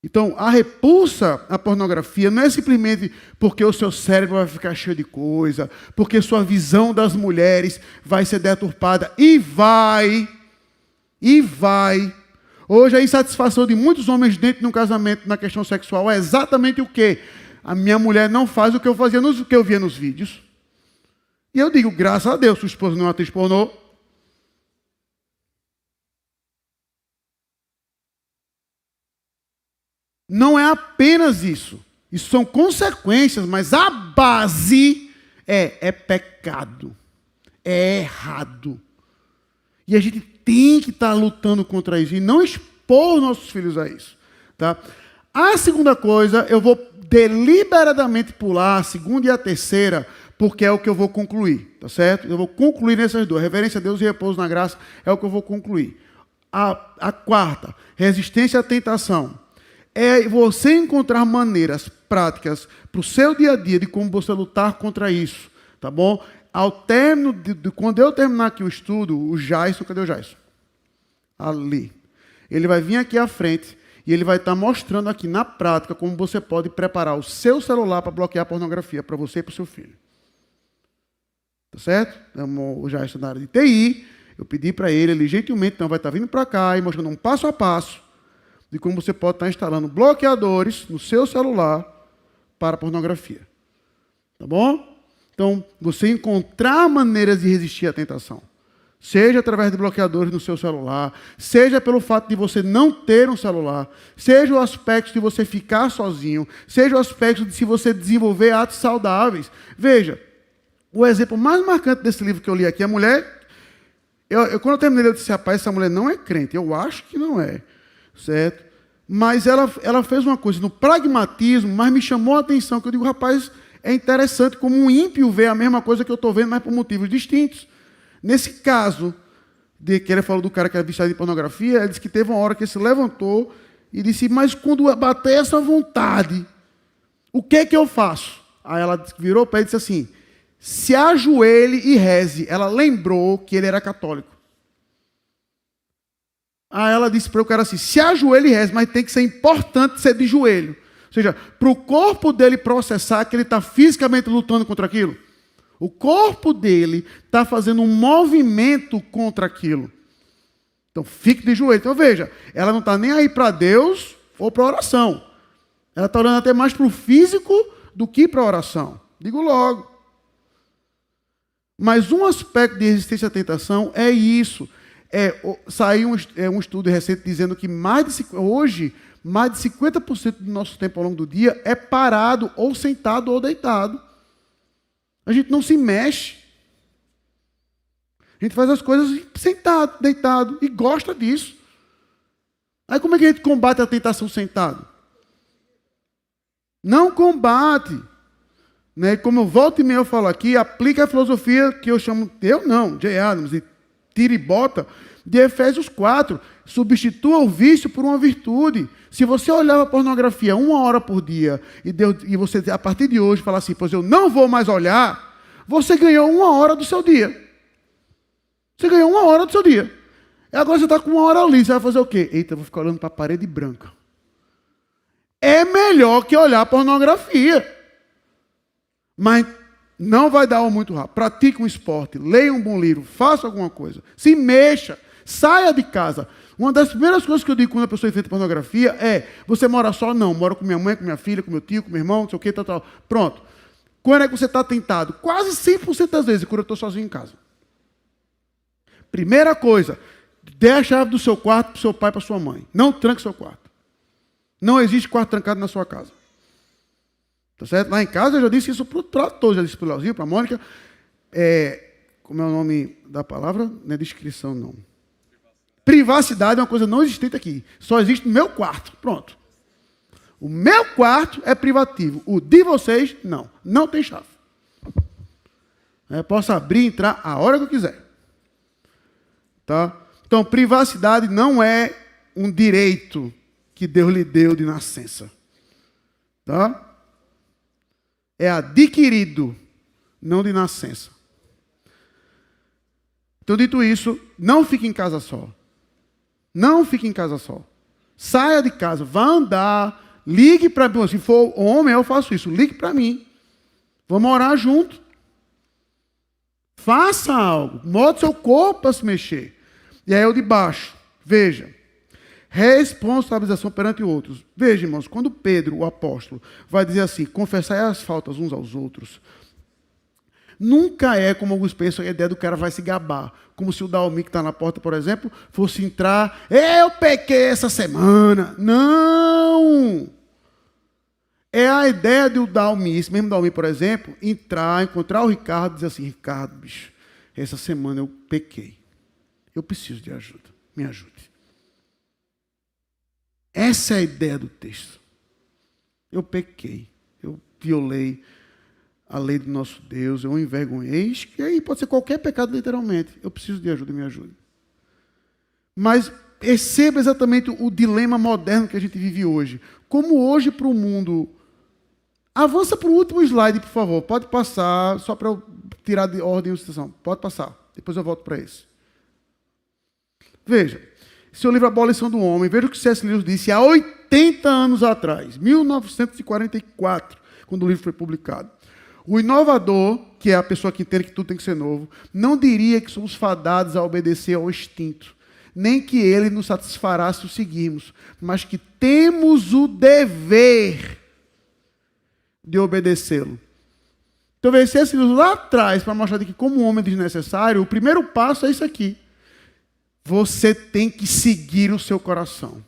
Então, a repulsa à pornografia não é simplesmente porque o seu cérebro vai ficar cheio de coisa, porque sua visão das mulheres vai ser deturpada. E vai. Hoje a insatisfação de muitos homens dentro de um casamento na questão sexual é exatamente o quê? A minha mulher não faz o que eu fazia, o que eu via nos vídeos. E eu digo, graças a Deus, sua esposa não é uma atriz pornô. Não é apenas isso. Isso são consequências, mas a base é pecado. É errado. E a gente tem que estar lutando contra isso e não expor nossos filhos a isso. Tá? A segunda coisa, eu vou deliberadamente pular a segunda e a terceira, porque é o que eu vou concluir. Tá certo? Eu vou concluir nessas duas. Reverência a Deus e repouso na graça é o que eu vou concluir. A quarta, resistência à tentação. É você encontrar maneiras práticas para o seu dia a dia de como você lutar contra isso, tá bom? Ao término, quando eu terminar aqui o estudo, o Jason, cadê o Jason? Ali. Ele vai vir aqui à frente e ele vai estar mostrando aqui na prática como você pode preparar o seu celular para bloquear a pornografia para você e para o seu filho. Tá certo? O Jason da área de TI, eu pedi para ele gentilmente, então vai estar vindo para cá e mostrando um passo a passo de como você pode estar instalando bloqueadores no seu celular para a pornografia. Tá bom? Então, você encontrar maneiras de resistir à tentação. Seja através de bloqueadores no seu celular, seja pelo fato de você não ter um celular, seja o aspecto de você ficar sozinho, seja o aspecto de se você desenvolver atos saudáveis. Veja, o exemplo mais marcante desse livro que eu li aqui, a mulher... quando eu terminei, eu disse, rapaz, essa mulher não é crente. Eu acho que não é. Certo? Mas ela fez uma coisa no pragmatismo, mas me chamou a atenção, que eu digo, rapaz, é interessante como um ímpio vê a mesma coisa que eu estou vendo, mas por motivos distintos. Nesse caso, de que ele falou do cara que era viciado em pornografia, ele disse que teve uma hora que ele se levantou e disse, mas quando bater essa vontade, o que é que eu faço? Aí ela virou para ele e disse assim, se ajoelhe e reze. Ela lembrou que ele era católico. Aí ela disse para o cara assim, se ajoelhe e reze, mas tem que ser importante ser de joelho. Ou seja, para o corpo dele processar que ele está fisicamente lutando contra aquilo. O corpo dele está fazendo um movimento contra aquilo. Então, fique de joelho. Então, veja, ela não está nem aí para Deus ou para a oração. Ela está olhando até mais para o físico do que para a oração. Digo logo. Mas um aspecto de resistência à tentação é isso. Saiu um estudo recente dizendo que hoje, mais de 50% do nosso tempo ao longo do dia é parado, ou sentado, ou deitado. A gente não se mexe. A gente faz as coisas sentado, deitado, e gosta disso. Aí como é que a gente combate a tentação sentado? Não combate. Né? Como eu volto e meia eu falo aqui, aplica a filosofia que eu chamo, J. Adams, de tira e bota, de Efésios 4. Substitua o vício por uma virtude. Se você olhava a pornografia 1 hora por dia e você, a partir de hoje, falar assim, pois eu não vou mais olhar, você ganhou 1 hora do seu dia. Você ganhou 1 hora do seu dia. E agora você está com 1 hora ali, você vai fazer o quê? Eita, eu vou ficar olhando para a parede branca. É melhor que olhar pornografia. Mas não vai dar muito rápido. Pratique um esporte, leia um bom livro, faça alguma coisa. Se mexa, saia de casa. Uma das primeiras coisas que eu digo quando a pessoa enfrenta pornografia é, você mora só? Não, moro com minha mãe, com minha filha, com meu tio, com meu irmão, não sei o que, tal. Pronto. Quando é que você está tentado? Quase 100% das vezes, quando eu estou sozinho em casa. Primeira coisa, dê a chave do seu quarto para o seu pai e para a sua mãe. Não tranque seu quarto. Não existe quarto trancado na sua casa. Tá certo? Lá em casa eu já disse isso para todos, já disse para o Leozinho, para a Mônica. Como é o nome da palavra? Não é descrição, não. Privacidade é uma coisa não existente aqui. Só existe no meu quarto. Pronto. O meu quarto é privativo. O de vocês, não. Não tem chave. Posso abrir e entrar a hora que eu quiser. Tá? Então, privacidade não é um direito que Deus lhe deu de nascença. Tá? É adquirido, não de nascença. Então, dito isso, não fique em casa só. Não fique em casa só. Saia de casa, vá andar, ligue para mim. Se for homem, eu faço isso. Ligue para mim. Vamos orar junto. Faça algo. Mode seu corpo para se mexer. E aí o de baixo. Veja. Responsabilização perante outros. Veja, irmãos, quando Pedro, o apóstolo, vai dizer assim, confessai as faltas uns aos outros, nunca é, como alguns pensam, a ideia do cara vai se gabar. Como se o Dalmi, que está na porta, por exemplo, fosse entrar, eu pequei essa semana. Não! É a ideia de o Dalmi, esse mesmo Dalmi, por exemplo, entrar, encontrar o Ricardo e dizer assim, Ricardo, bicho, essa semana eu pequei. Eu preciso de ajuda. Me ajude. Essa é a ideia do texto. Eu pequei. Eu violei a lei do nosso Deus, eu envergonhei, e aí pode ser qualquer pecado, literalmente. Eu preciso de ajuda, me ajude. Mas perceba exatamente o dilema moderno que a gente vive hoje. Como hoje para o mundo... Avança para o último slide, por favor. Pode passar, só para eu tirar de ordem a situação. Pode passar, depois eu volto para esse. Veja, seu livro Abolição do Homem, veja o que C.S. Lewis disse há 80 anos atrás, 1944, quando o livro foi publicado. O inovador, que é a pessoa que entende que tudo tem que ser novo, não diria que somos fadados a obedecer ao instinto, nem que ele nos satisfará se o seguirmos, mas que temos o dever de obedecê-lo. Então, veja, esse lá atrás, para mostrar que como um homem é desnecessário, o primeiro passo é isso aqui. Você tem que seguir o seu coração.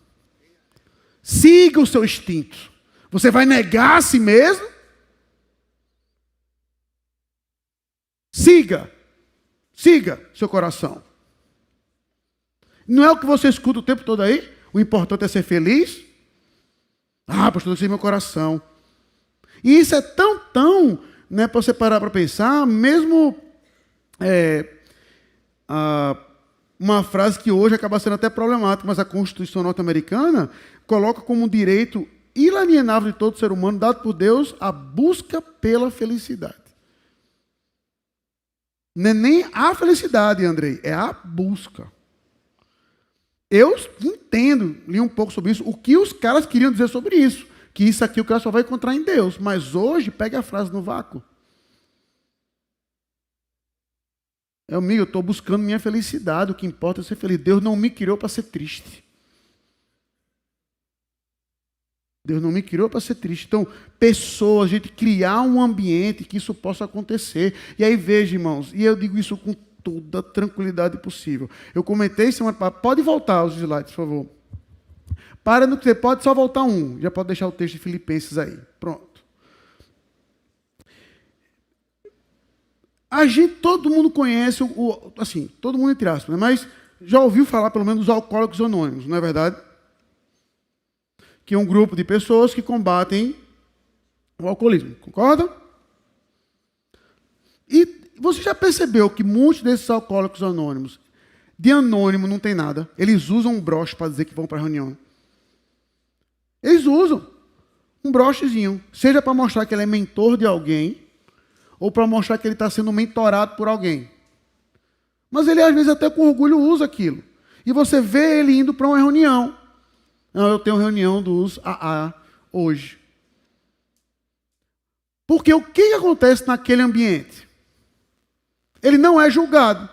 Siga o seu instinto. Você vai negar a si mesmo? Siga seu coração. Não é o que você escuta o tempo todo aí? O importante é ser feliz? Ah, pastor, eu sei meu coração. E isso é tão, né, para você parar para pensar, mesmo uma frase que hoje acaba sendo até problemática, mas a Constituição norte-americana coloca como um direito inalienável de todo ser humano, dado por Deus, a busca pela felicidade. Não é nem a felicidade, Andrei, é a busca. Eu entendo, li um pouco sobre isso, o que os caras queriam dizer sobre isso, que isso aqui o cara só vai encontrar em Deus, mas hoje pega a frase no vácuo. Amigo, eu estou buscando minha felicidade, o que importa é ser feliz. Deus não me criou para ser triste. Deus não me criou para ser triste. Então, pessoas, a gente criar um ambiente que isso possa acontecer. E aí, veja, irmãos, e eu digo isso com toda a tranquilidade possível. Eu comentei semana passada, pode voltar os slides, por favor. Para no que você pode só voltar um. Já pode deixar o texto de Filipenses aí. Pronto. Todo mundo conhece, assim, todo mundo entre aspas, né? Mas já ouviu falar pelo menos dos Alcoólicos Anônimos, não é verdade? Que é um grupo de pessoas que combatem o alcoolismo, concorda? E você já percebeu que muitos desses Alcoólicos Anônimos, de anônimo não tem nada, eles usam um broche para dizer que vão para a reunião. Eles usam um brochezinho, seja para mostrar que ele é mentor de alguém, ou para mostrar que ele está sendo mentorado por alguém. Mas ele, às vezes, até com orgulho usa aquilo. E você vê ele indo para uma reunião. Não, eu tenho reunião dos AA hoje. Porque o que acontece naquele ambiente? Ele não é julgado.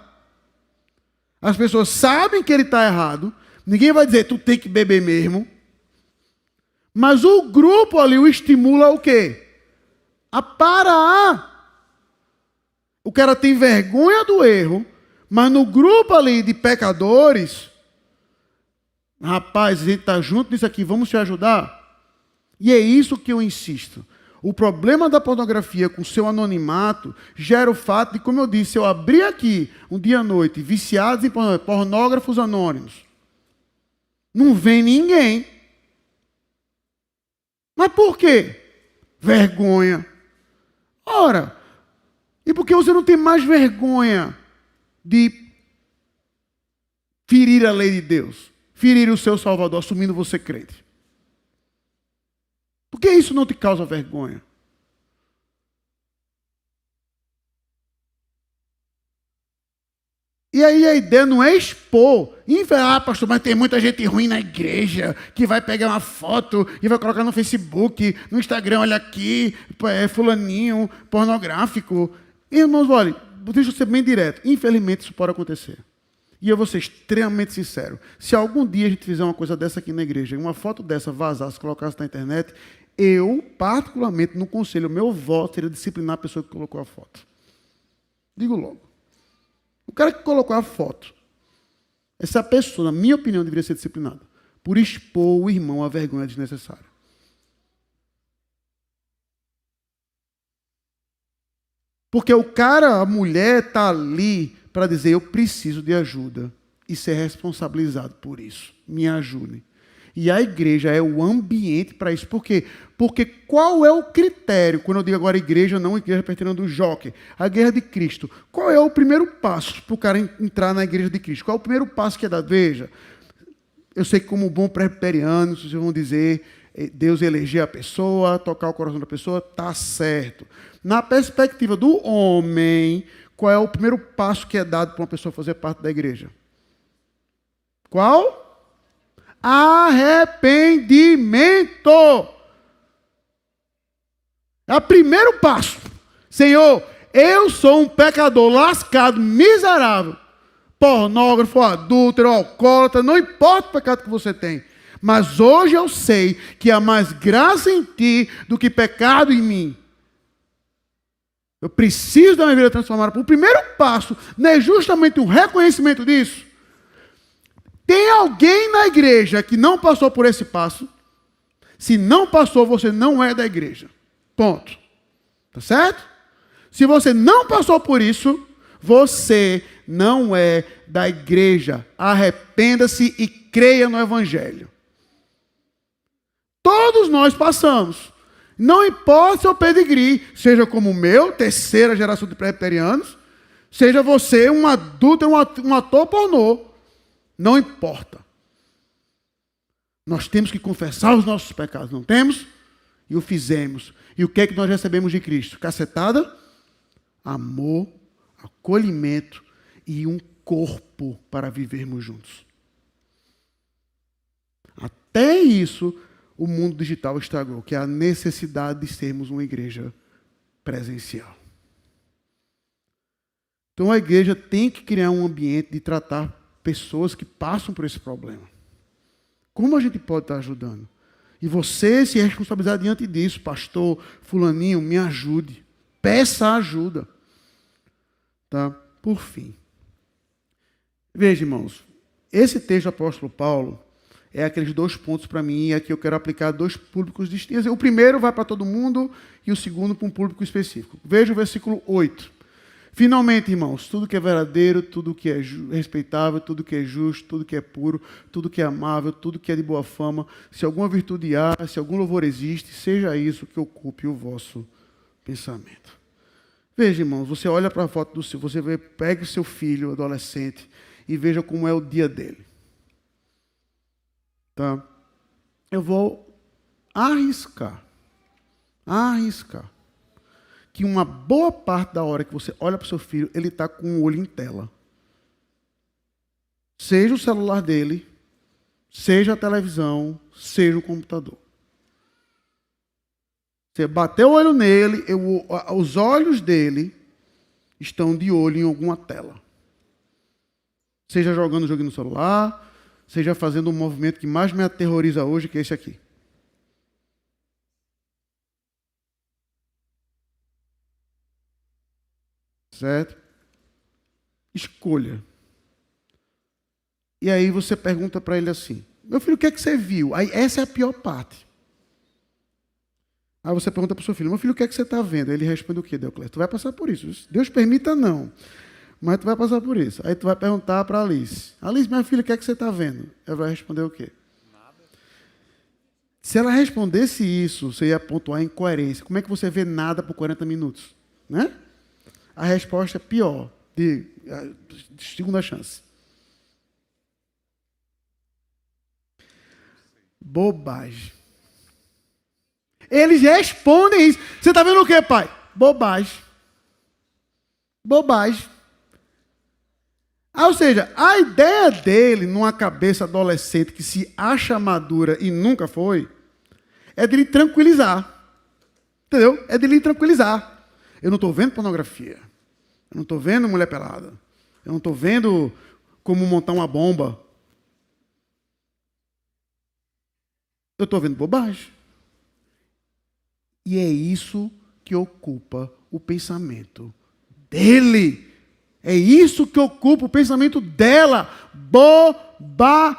As pessoas sabem que ele está errado. Ninguém vai dizer, tu tem que beber mesmo. Mas o grupo ali o estimula o quê? A parar. O cara tem vergonha do erro, mas no grupo ali de pecadores, rapaz, a gente está junto nisso aqui, vamos te ajudar? E é isso que eu insisto. O problema da pornografia com seu anonimato gera o fato de, como eu disse, eu abri aqui um dia à noite, viciados em pornógrafos anônimos. Não vem ninguém. Mas por quê? Vergonha. Ora, e por que você não tem mais vergonha de ferir a lei de Deus? Ferir o seu Salvador, assumindo você crente? Por que isso não te causa vergonha? E aí a ideia não é expor. Pastor, mas tem muita gente ruim na igreja que vai pegar uma foto e vai colocar no Facebook, no Instagram, olha aqui, fulaninho, pornográfico. Irmãos, olha, deixa eu ser bem direto. Infelizmente isso pode acontecer. E eu vou ser extremamente sincero. Se algum dia a gente fizer uma coisa dessa aqui na igreja, e uma foto dessa vazasse, colocasse na internet, eu, particularmente, no conselho, o meu voto seria disciplinar a pessoa que colocou a foto. Digo logo. O cara que colocou a foto, essa pessoa, na minha opinião, deveria ser disciplinada por expor o irmão à vergonha desnecessária. Porque o cara, a mulher, está ali para dizer, eu preciso de ajuda e ser responsabilizado por isso. Me ajude. E a igreja é o ambiente para isso. Por quê? Porque qual é o critério? Quando eu digo agora igreja, não igreja pertencendo do jockey, a igreja de Cristo. Qual é o primeiro passo para o cara entrar na igreja de Cristo? Qual é o primeiro passo que é dado? Veja, eu sei que como bom presbiteriano, vocês vão dizer, Deus eleger a pessoa, tocar o coração da pessoa, está certo. Na perspectiva do homem, qual é o primeiro passo que é dado para uma pessoa fazer parte da igreja? Qual? Arrependimento. É o primeiro passo. Senhor, eu sou um pecador lascado, miserável, pornógrafo, adúltero, alcoólatra, não importa o pecado que você tem. Mas hoje eu sei que há mais graça em ti do que pecado em mim. Eu preciso da minha vida transformada. O primeiro passo não é justamente um reconhecimento disso? Tem alguém na igreja que não passou por esse passo? Se não passou, você não é da igreja. Ponto. Tá certo? Se você não passou por isso, você não é da igreja. Arrependa-se e creia no evangelho. Todos nós passamos. Não importa seu pedigree, seja como o meu, terceira geração de presbiterianos, seja você um adulto, um ator pornô. Não importa. Nós temos que confessar os nossos pecados, não temos? E o fizemos. E o que é que nós recebemos de Cristo? Cacetada? Amor, acolhimento e um corpo para vivermos juntos. Até isso, o mundo digital estragou, que é a necessidade de sermos uma igreja presencial. Então a igreja tem que criar um ambiente de tratar pessoas que passam por esse problema. Como a gente pode estar ajudando? E você se responsabilizar diante disso, pastor, fulaninho, me ajude. Peça ajuda. Tá? Por fim. Veja, irmãos, esse texto do apóstolo Paulo é aqueles 2 pontos para mim, e aqui eu quero aplicar 2 públicos distintos. O primeiro vai para todo mundo e o segundo para um público específico. Veja o versículo 8. Finalmente, irmãos, tudo que é verdadeiro, tudo que é respeitável, tudo que é justo, tudo que é puro, tudo que é amável, tudo que é de boa fama, se alguma virtude há, se algum louvor existe, seja isso que ocupe o vosso pensamento. Veja, irmãos, você olha para a foto do seu, você pega o seu filho adolescente e veja como é o dia dele. Tá? Eu vou arriscar que uma boa parte da hora que você olha para o seu filho, ele está com o olho em tela. Seja o celular dele, seja a televisão, seja o computador. Você bateu o olho nele, os olhos dele estão de olho em alguma tela. Seja jogando jogo no celular, seja fazendo um movimento que mais me aterroriza hoje, que é esse aqui. Certo? Escolha. E aí você pergunta para ele assim, meu filho, o que é que você viu? Aí essa é a pior parte. Aí você pergunta para o seu filho, meu filho, o que é que você está vendo? Aí ele responde o quê, Deoclésio? Tu vai passar por isso. Deus permita, não. Mas tu vai passar por isso. Aí tu vai perguntar para a Alice, minha filha, o que é que você está vendo? Ela vai responder o quê? Se ela respondesse isso, você ia pontuar incoerência. Como é que você vê nada por 40 minutos? Né? A resposta é pior, de segunda chance. Bobagem. Eles respondem isso. Você está vendo o quê, pai? Bobagem. Bobagem. Ou seja, a ideia dele, numa cabeça adolescente que se acha madura e nunca foi, é de lhe tranquilizar. Entendeu? É de lhe tranquilizar. Eu não estou vendo pornografia. Eu não estou vendo mulher pelada. Eu não estou vendo como montar uma bomba. Eu estou vendo bobagem. E é isso que ocupa o pensamento dele. É isso que ocupa o pensamento dela. Bobagem.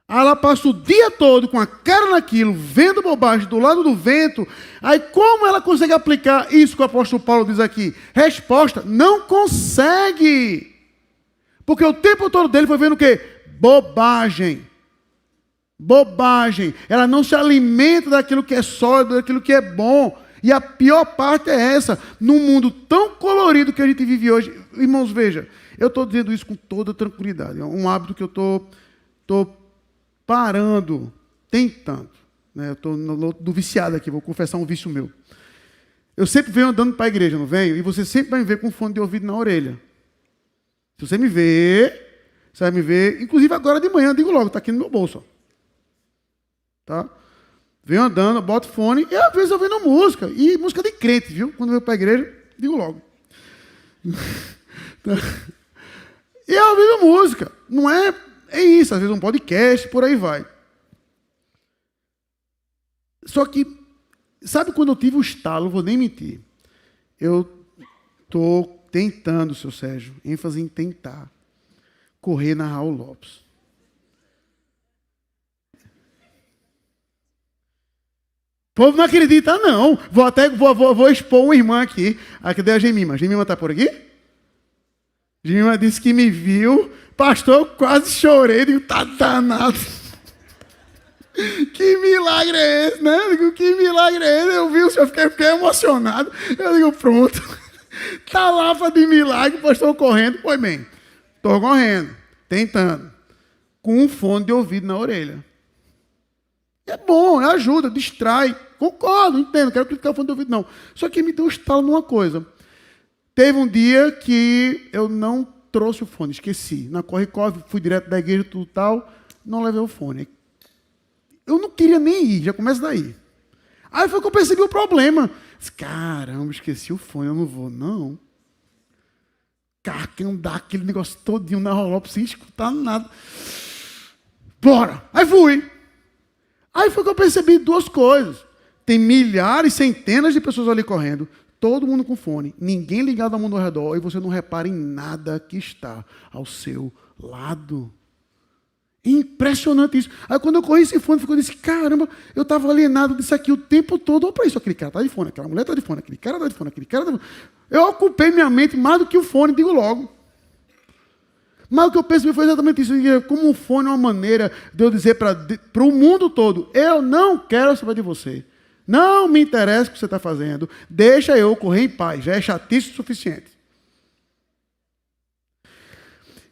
Ela passa o dia todo com a cara naquilo, vendo bobagem do lado do vento. Aí como ela consegue aplicar isso que o apóstolo Paulo diz aqui? Resposta, não consegue. Porque o tempo todo dele foi vendo o quê? Bobagem. Bobagem. Ela não se alimenta daquilo que é sólido, daquilo que é bom. E a pior parte é essa. Num mundo tão colorido que a gente vive hoje. Irmãos, veja. Eu estou dizendo isso com toda tranquilidade. É um hábito que eu estou parando, tentando. Né? Eu estou do viciado aqui, vou confessar um vício meu. Eu sempre venho andando para a igreja, não venho? E você sempre vai me ver com fone de ouvido na orelha. Se você me ver, você vai me ver. Inclusive agora de manhã, digo logo, está aqui no meu bolso. Ó. Tá? Venho andando, boto fone e às vezes eu ouvindo música. E música de crente, viu? Quando eu venho para a igreja, digo logo. E eu ouvindo música. Não é isso, às vezes um podcast, por aí vai. Só que, sabe quando eu tive o estalo, vou nem mentir. Eu estou tentando, seu Sérgio, ênfase em tentar, correr na Raul Lopes. O povo não acredita, não. Vou expor uma irmã aqui. Cadê a Gemima? Gemima está por aqui? Gemima disse que me viu. Pastor, eu quase chorei. Digo, tá danado. Que milagre é esse, né? Digo, que milagre é esse? Eu vi o senhor, fiquei emocionado. Eu digo, pronto. Taláfa de milagre, pastor correndo. Pois bem, estou correndo, tentando. Com um fone de ouvido na orelha. É bom, ajuda, distrai. Concordo, entendo, não quero criticar o fone de ouvido, não. Só que me deu um estalo numa coisa. Teve um dia que eu não trouxe o fone, esqueci. Na corre-corre, fui direto da igreja, tudo tal, não levei o fone. Eu não queria nem ir, já começa daí. Aí foi que eu percebi o problema. Caramba, esqueci o fone, eu não vou, não. Cara, que andar aquele negócio todinho na Rolop sem escutar nada. Bora! Aí fui. Aí foi que eu percebi duas coisas. Tem milhares, centenas de pessoas ali correndo, todo mundo com fone, ninguém ligado ao mundo ao redor, e você não repara em nada que está ao seu lado. Impressionante isso. Aí quando eu corri sem fone, eu disse, caramba, eu estava alienado disso aqui o tempo todo. Olha para isso, aquele cara está de fone, aquela mulher está de fone, aquele cara está de fone, aquele cara está de fone. Eu ocupei minha mente mais do que o fone, digo logo. Mas o que eu percebi foi exatamente isso. Como o fone é uma maneira de eu dizer para o mundo todo, eu não quero saber de você. Não me interessa o que você está fazendo. Deixa eu correr em paz. Já é chatice o suficiente.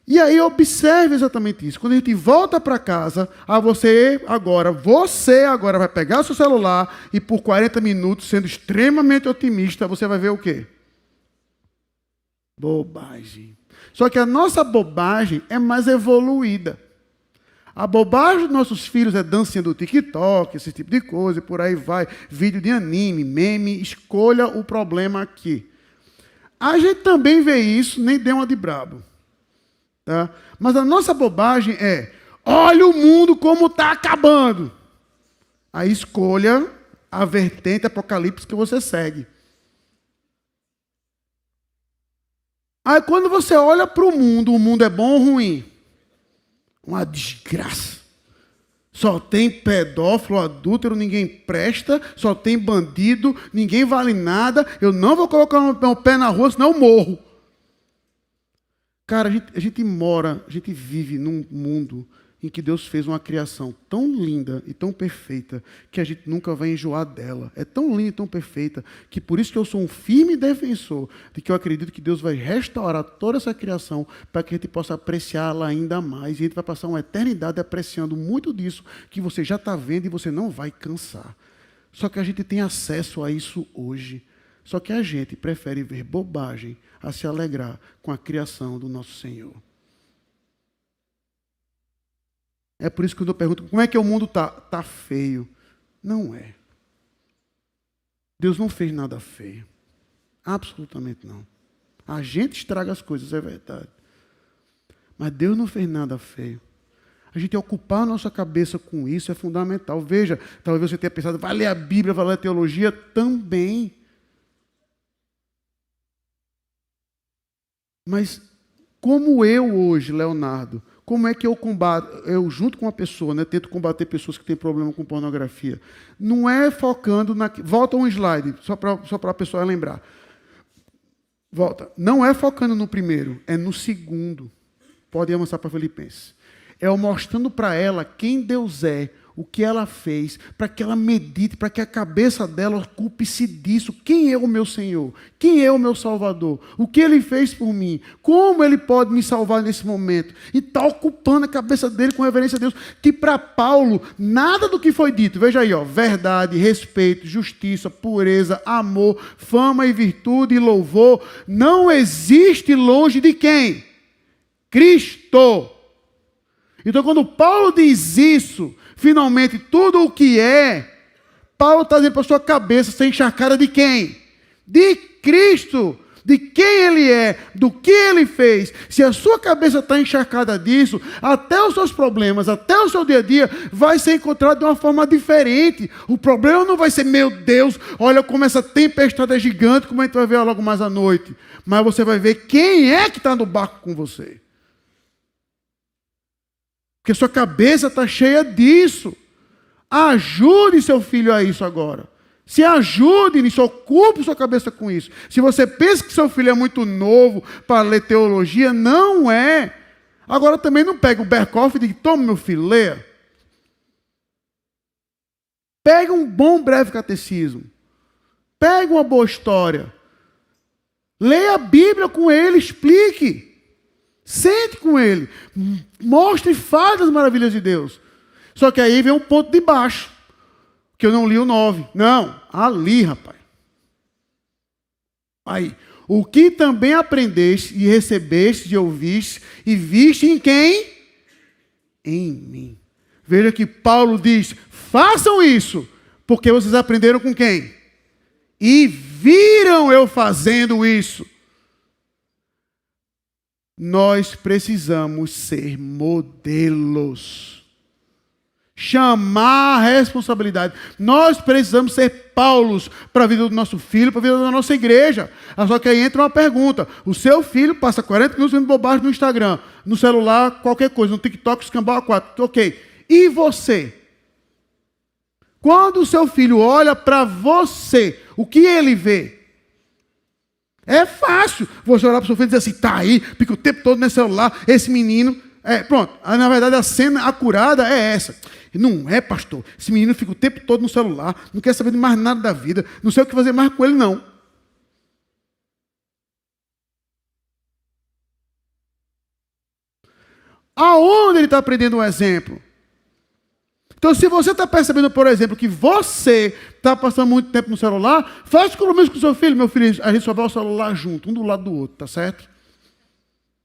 E aí observe exatamente isso. Quando a gente volta para casa, você agora vai pegar o seu celular e por 40 minutos, sendo extremamente otimista, você vai ver o quê? Bobagem. Só que a nossa bobagem é mais evoluída. A bobagem dos nossos filhos é dancinha do TikTok, esse tipo de coisa, e por aí vai. Vídeo de anime, meme, escolha o problema aqui. A gente também vê isso, nem deu uma de brabo. Tá? Mas a nossa bobagem é, olha o mundo como está acabando. Aí escolha a vertente apocalipse que você segue. Aí quando você olha para o mundo é bom ou ruim? Uma desgraça. Só tem pedófilo, adúltero, ninguém presta, só tem bandido, ninguém vale nada, eu não vou colocar meu pé na rua, senão eu morro. Cara, a gente vive num mundo em que Deus fez uma criação tão linda e tão perfeita que a gente nunca vai enjoar dela. É tão linda e tão perfeita que por isso que eu sou um firme defensor de que eu acredito que Deus vai restaurar toda essa criação para que a gente possa apreciá-la ainda mais. E a gente vai passar uma eternidade apreciando muito disso que você já está vendo e você não vai cansar. Só que a gente tem acesso a isso hoje. Só que a gente prefere ver bobagem a se alegrar com a criação do nosso Senhor. É por isso que eu pergunto, como é que o mundo está? Está feio. Não é. Deus não fez nada feio. Absolutamente não. A gente estraga as coisas, é verdade. Mas Deus não fez nada feio. A gente ocupar a nossa cabeça com isso é fundamental. Veja, talvez você tenha pensado, vai ler a Bíblia, vai ler a teologia também. Mas como eu hoje, Leonardo, como é que eu combato, eu junto com uma pessoa, né, tento combater pessoas que têm problema com pornografia? Não é focando na... Volta um slide, só para a pessoa lembrar. Volta. Não é focando no primeiro, é no segundo. Pode avançar para Filipenses. É eu mostrando para ela quem Deus é, o que ela fez, para que ela medite, para que a cabeça dela ocupe-se disso. Quem é o meu Senhor? Quem é o meu Salvador? O que Ele fez por mim? Como Ele pode me salvar nesse momento? E está ocupando a cabeça dele com reverência a Deus. Que para Paulo, nada do que foi dito, veja aí, ó, verdade, respeito, justiça, pureza, amor, fama e virtude e louvor, não existe longe de quem? Cristo. Então, quando Paulo diz isso, finalmente, tudo o que é, Paulo está dizendo para a sua cabeça ser encharcada de quem? De Cristo. De quem Ele é, do que Ele fez. Se a sua cabeça está encharcada disso, até os seus problemas, até o seu dia a dia, vai ser encontrado de uma forma diferente. O problema não vai ser, meu Deus, olha como essa tempestade é gigante, como a gente vai ver logo mais à noite. Mas você vai ver quem é que está no barco com você. Porque sua cabeça está cheia disso. Ajude seu filho a isso agora. Se ajude nisso, ocupe sua cabeça com isso. Se você pensa que seu filho é muito novo para ler teologia, não é. Agora também não pega o Berkhoff e diga, toma meu filho, leia. Pega um bom breve catecismo. Pega uma boa história. Leia a Bíblia com ele, explique. Sente com ele, mostre e fale das maravilhas de Deus. Só que aí vem um ponto de baixo, que eu não li o 9. Não, ali, rapaz. Aí, o que também aprendeste e recebeste e ouviste e viste em quem? Em mim. Veja que Paulo diz, façam isso, porque vocês aprenderam com quem? E viram eu fazendo isso. Nós precisamos ser modelos. Chamar a responsabilidade. Nós precisamos ser Paulos para a vida do nosso filho, para a vida da nossa igreja. Só que aí entra uma pergunta. O seu filho passa 40 minutos vendo bobagem no Instagram, no celular, qualquer coisa, no TikTok, escambau a 4. Ok. E você? Quando o seu filho olha para você, o que ele vê? É fácil você olhar para o seu filho e dizer assim, tá aí, fica o tempo todo nesse celular, esse menino. Pronto, na verdade a cena acurada é essa. Não é, pastor, esse menino fica o tempo todo no celular, não quer saber de mais nada da vida, não sei o que fazer mais com ele, não. Aonde ele está aprendendo um exemplo? Então, se você está percebendo, por exemplo, que você está passando muito tempo no celular, faça compromisso com o seu filho. Meu filho, a gente só vai ao celular junto, um do lado do outro, tá certo?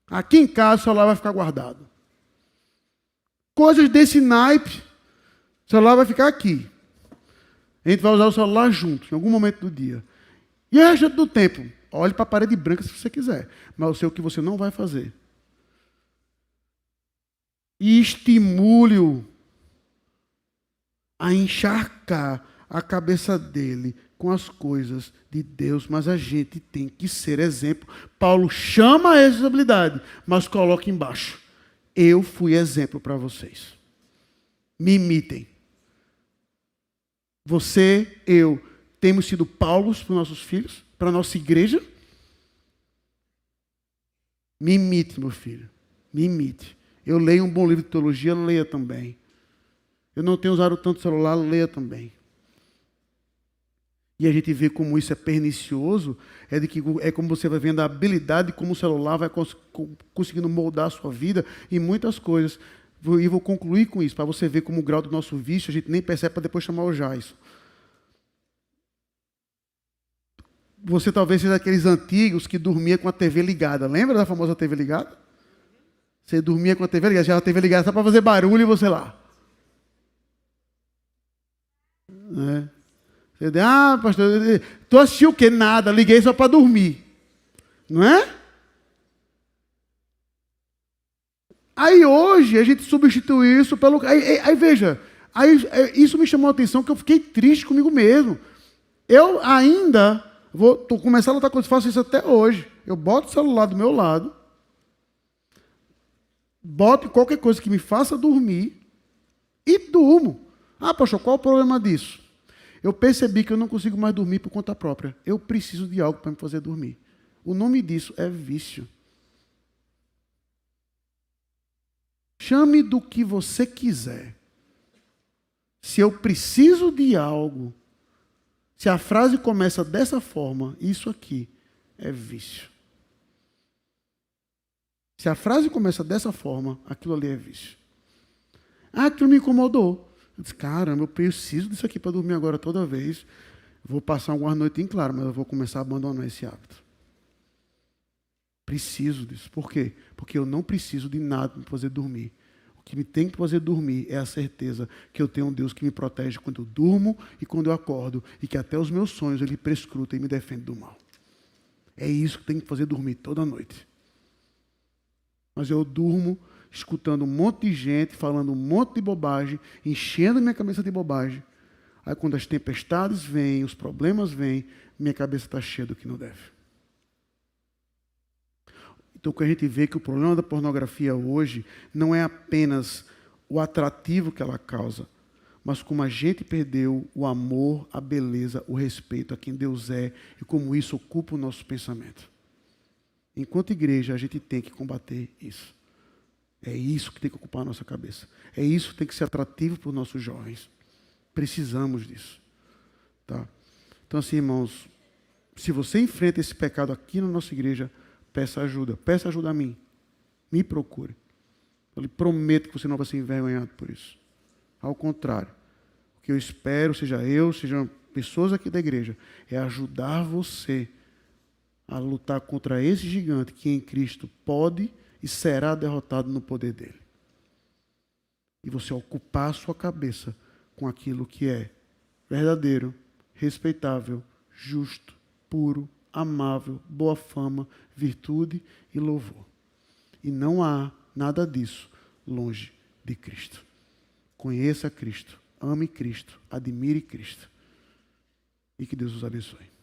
Aqui em casa o celular vai ficar guardado. Coisas desse naipe, o celular vai ficar aqui. A gente vai usar o celular junto, em algum momento do dia. E o resto do tempo, olhe para a parede branca se você quiser, mas eu sei o que você não vai fazer. E estimule-o a encharcar a cabeça dele com as coisas de Deus, mas a gente tem que ser exemplo. Paulo chama a responsabilidade, mas coloca embaixo. Eu fui exemplo para vocês. Me imitem. Você, eu, temos sido Paulos para os nossos filhos, para a nossa igreja? Me imite, meu filho. Me imite. Eu leio um bom livro de teologia, leia também. Eu não tenho usado tanto celular, leia também. E a gente vê como isso é pernicioso, é como você vai vendo a habilidade como o celular vai conseguindo moldar a sua vida em muitas coisas. E vou concluir com isso, para você ver como o grau do nosso vício, a gente nem percebe para depois chamar o Jais. Você talvez seja daqueles antigos que dormia com a TV ligada. Lembra da famosa TV ligada? Você dormia com a TV ligada, já a TV ligada só para fazer barulho e você lá. Você diz, pastor, tu assistiu o quê? Nada, liguei só para dormir. Não é? Aí hoje a gente substitui isso pelo... Aí veja, isso me chamou a atenção que eu fiquei triste comigo mesmo. Eu ainda tô começando a lutar com isso, faço isso até hoje. Eu boto o celular do meu lado, boto qualquer coisa que me faça dormir e durmo. Pastor, qual o problema disso? Eu percebi que eu não consigo mais dormir por conta própria. Eu preciso de algo para me fazer dormir. O nome disso é vício. Chame do que você quiser. Se eu preciso de algo, se a frase começa dessa forma, isso aqui é vício. Se a frase começa dessa forma, aquilo ali é vício. Aquilo me incomodou. Eu disse, caramba, eu preciso disso aqui para dormir agora toda vez. Vou passar algumas noites em claro, mas eu vou começar a abandonar esse hábito. Preciso disso. Por quê? Porque eu não preciso de nada para me fazer dormir. O que me tem que fazer dormir é a certeza que eu tenho um Deus que me protege quando eu durmo e quando eu acordo, e que até os meus sonhos Ele prescruta e me defende do mal. É isso que tem que fazer dormir toda noite. Mas eu durmo escutando um monte de gente, falando um monte de bobagem, enchendo minha cabeça de bobagem. Aí quando as tempestades vêm, os problemas vêm, minha cabeça está cheia do que não deve. Então, o que a gente vê é que o problema da pornografia hoje não é apenas o atrativo que ela causa, mas como a gente perdeu o amor, a beleza, o respeito a quem Deus é e como isso ocupa o nosso pensamento. Enquanto igreja, a gente tem que combater isso. É isso que tem que ocupar a nossa cabeça. É isso que tem que ser atrativo para os nossos jovens. Precisamos disso. Tá? Então, assim, irmãos, se você enfrenta esse pecado aqui na nossa igreja, peça ajuda. Peça ajuda a mim. Me procure. Eu lhe prometo que você não vai ser envergonhado por isso. Ao contrário. O que eu espero, sejam pessoas aqui da igreja, é ajudar você a lutar contra esse gigante que em Cristo pode e será derrotado no poder dele. E você ocupar a sua cabeça com aquilo que é verdadeiro, respeitável, justo, puro, amável, boa fama, virtude e louvor. E não há nada disso longe de Cristo. Conheça Cristo, ame Cristo, admire Cristo. E que Deus os abençoe.